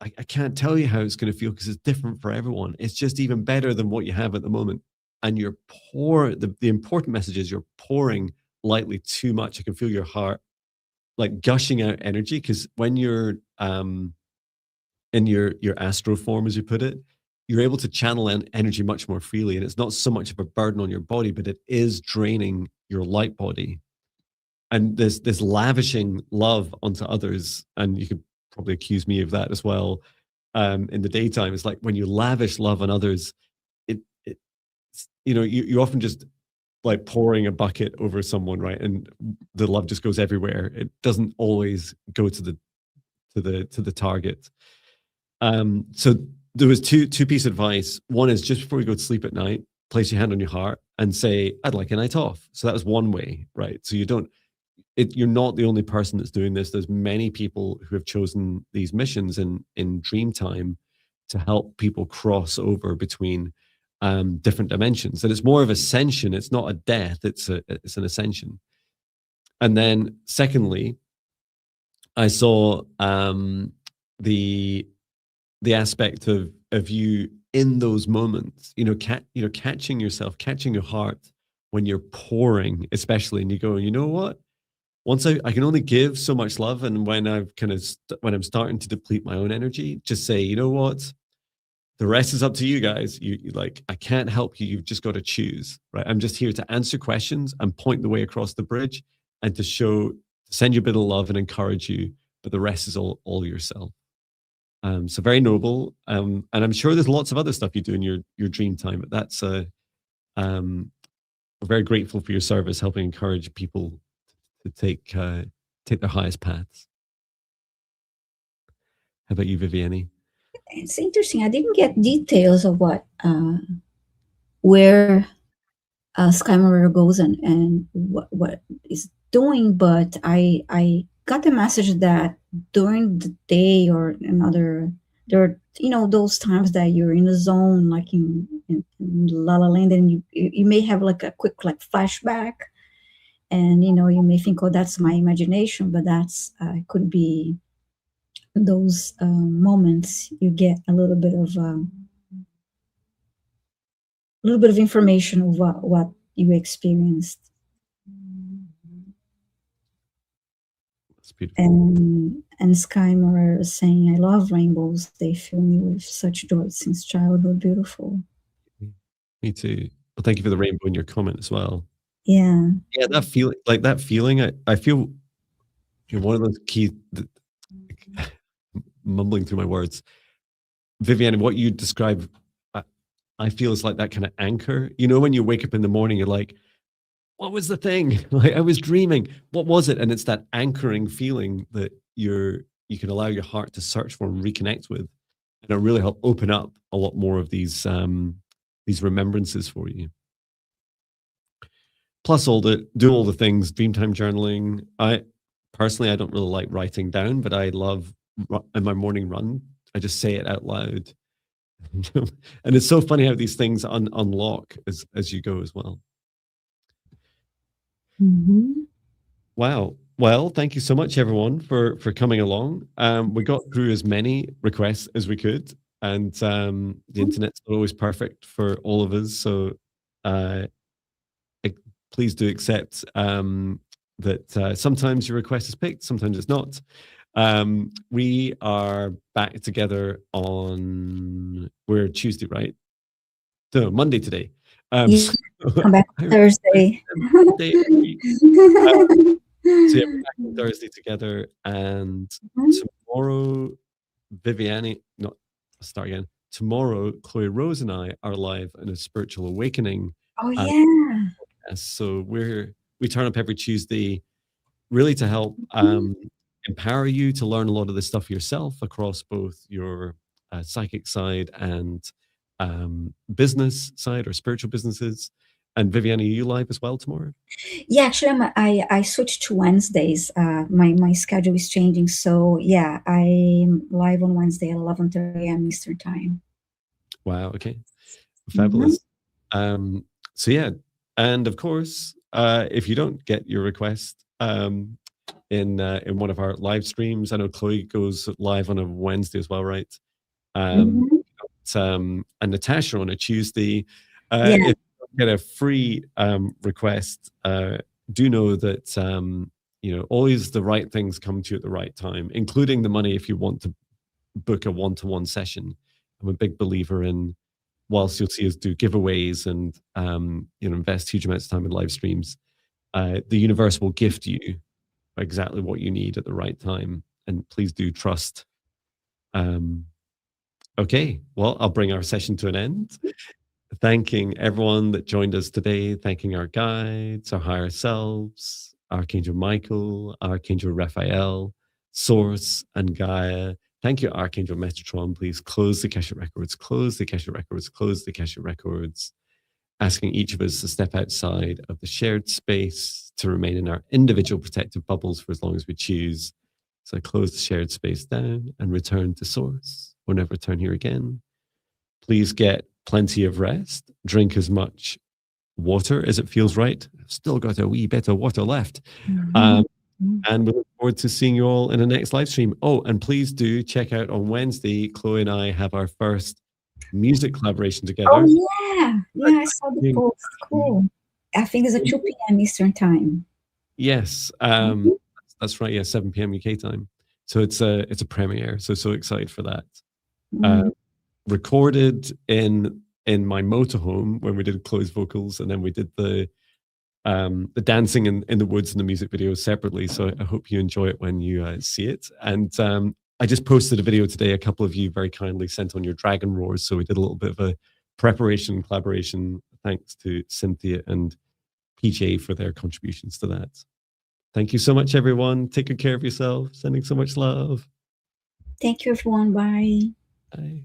I can't tell you how it's going to feel because it's different for everyone. It's just even better than what you have at the moment. And you're the important message is you're pouring lightly too much. I can feel your heart like gushing out energy, because when you're in your astral form, as you put it, you're able to channel energy much more freely. And it's not so much of a burden on your body, but it is draining your light body. And this lavishing love onto others, and you could probably accuse me of that as well, in the daytime. It's like when you lavish love on others, you often just like pouring a bucket over someone, right? And the love just goes everywhere. It doesn't always go to the target. So there was two piece of advice. One is, just before you go to sleep at night, place your hand on your heart and say, I'd like a night off. So that was one way, right? So you're not the only person that's doing this. There's many people who have chosen these missions in dream time to help people cross over between different dimensions. And it's more of ascension. It's not a death. It's an ascension. And then secondly, I saw the aspect of you in those moments, catching yourself, catching your heart when you're pouring, especially, and you go, you know what? Once I can only give so much love, and when when I'm starting to deplete my own energy, just say, you know what? The rest is up to you guys. You like, I can't help you. You've just got to choose, right? I'm just here to answer questions and point the way across the bridge, and to send you a bit of love and encourage you. But the rest is all yourself. So very noble. And I'm sure there's lots of other stuff you do in your dream time. But that's we're very grateful for your service, helping encourage people to take their highest paths. How about you, Viviane?
It's interesting. I didn't get details of where Sky Mirror goes and what is doing, but I got the message that during the day or another, there are those times that you're in the zone, like in La La Land, and you may have like a quick like flashback, and you may think, oh, that's my imagination, but that's could be those moments you get a little bit of information of what you experienced.
That's beautiful.
And Sky Mirror is saying, I love rainbows. They fill me with such joy since childhood. Beautiful.
Me too. Well, thank you for the rainbow in your comment as well.
Yeah.
Yeah, that feeling, I feel one of those key, mumbling through my words. Viviane, what you describe, I feel is like that kind of anchor. When you wake up in the morning, you're like, what was the thing? Like, I was dreaming. What was it? And it's that anchoring feeling that you can allow your heart to search for and reconnect with. And it'll really help open up a lot more of these remembrances for you. Plus do all the things, Dreamtime journaling. I personally don't really like writing down, but I love in my morning run, I just say it out loud. And it's so funny how these things unlock as you go as well.
Mm-hmm.
Wow. Well, thank you so much, everyone, for coming along. We got through as many requests as we could, and the internet's not always perfect for all of us. So please do accept that sometimes your request is picked, sometimes it's not. We are back together on, we're Tuesday, right? No, Monday today.
Yeah, come back Thursday.
Monday every week. So yeah, we're back on Thursday together, and tomorrow, Viviane, no, I'll start again. Tomorrow, Chloe Rose and I are live in a spiritual awakening.
Oh yeah.
So we turn up every Tuesday, really to help empower you to learn a lot of this stuff yourself across both your psychic side and business side or spiritual businesses. And Viviane, are you live as well tomorrow?
Yeah, actually, I switched to Wednesdays. My schedule is changing, so yeah, I'm live on Wednesday at 11:30 a.m. Eastern time.
Wow. Okay. Fabulous. So yeah, and of course, if you don't get your request in one of our live streams, I know Chloe goes live on a Wednesday as well, right? And Natasha on a Tuesday. If you don't get a free request, do know that always the right things come to you at the right time, including the money if you want to book a one-to-one session. I'm a big believer in, whilst you'll see us do giveaways and invest huge amounts of time in live streams, the universe will gift you exactly what you need at the right time. And please do trust. Okay, well, I'll bring our session to an end. Thanking everyone that joined us today, thanking our guides, our higher selves, Archangel Michael, Archangel Raphael, Source, and Gaia. Thank you, Archangel Metatron. Please close the Akashic records, close the Akashic records, close the Akashic records, asking each of us to step outside of the shared space to remain in our individual protective bubbles for as long as we choose. So close the shared space down and return to Source. We'll never return here again. Please get plenty of rest. Drink as much water as it feels right. I've still got a wee bit of water left. And we look forward to seeing you all in the next live stream. Oh, and please do check out on Wednesday, Chloe and I have our first music collaboration together.
Oh, yeah. Yeah, I saw the post. Cool. I think it's at 2 p.m. Eastern time.
Yes. That's right. Yeah, 7 p.m. UK time. So it's a premiere. So excited for that. Recorded in my motorhome when we did Chloe's vocals, and then we did the dancing in the woods and the music videos separately. So I hope you enjoy it when you see it. And I just posted a video today. A couple of you very kindly sent on your dragon roars. So we did a little bit of a preparation collaboration. Thanks to Cynthia and PJ for their contributions to that. Thank you so much, everyone. Take good care of yourself. Sending so much love.
Thank you, everyone. Bye.
Bye.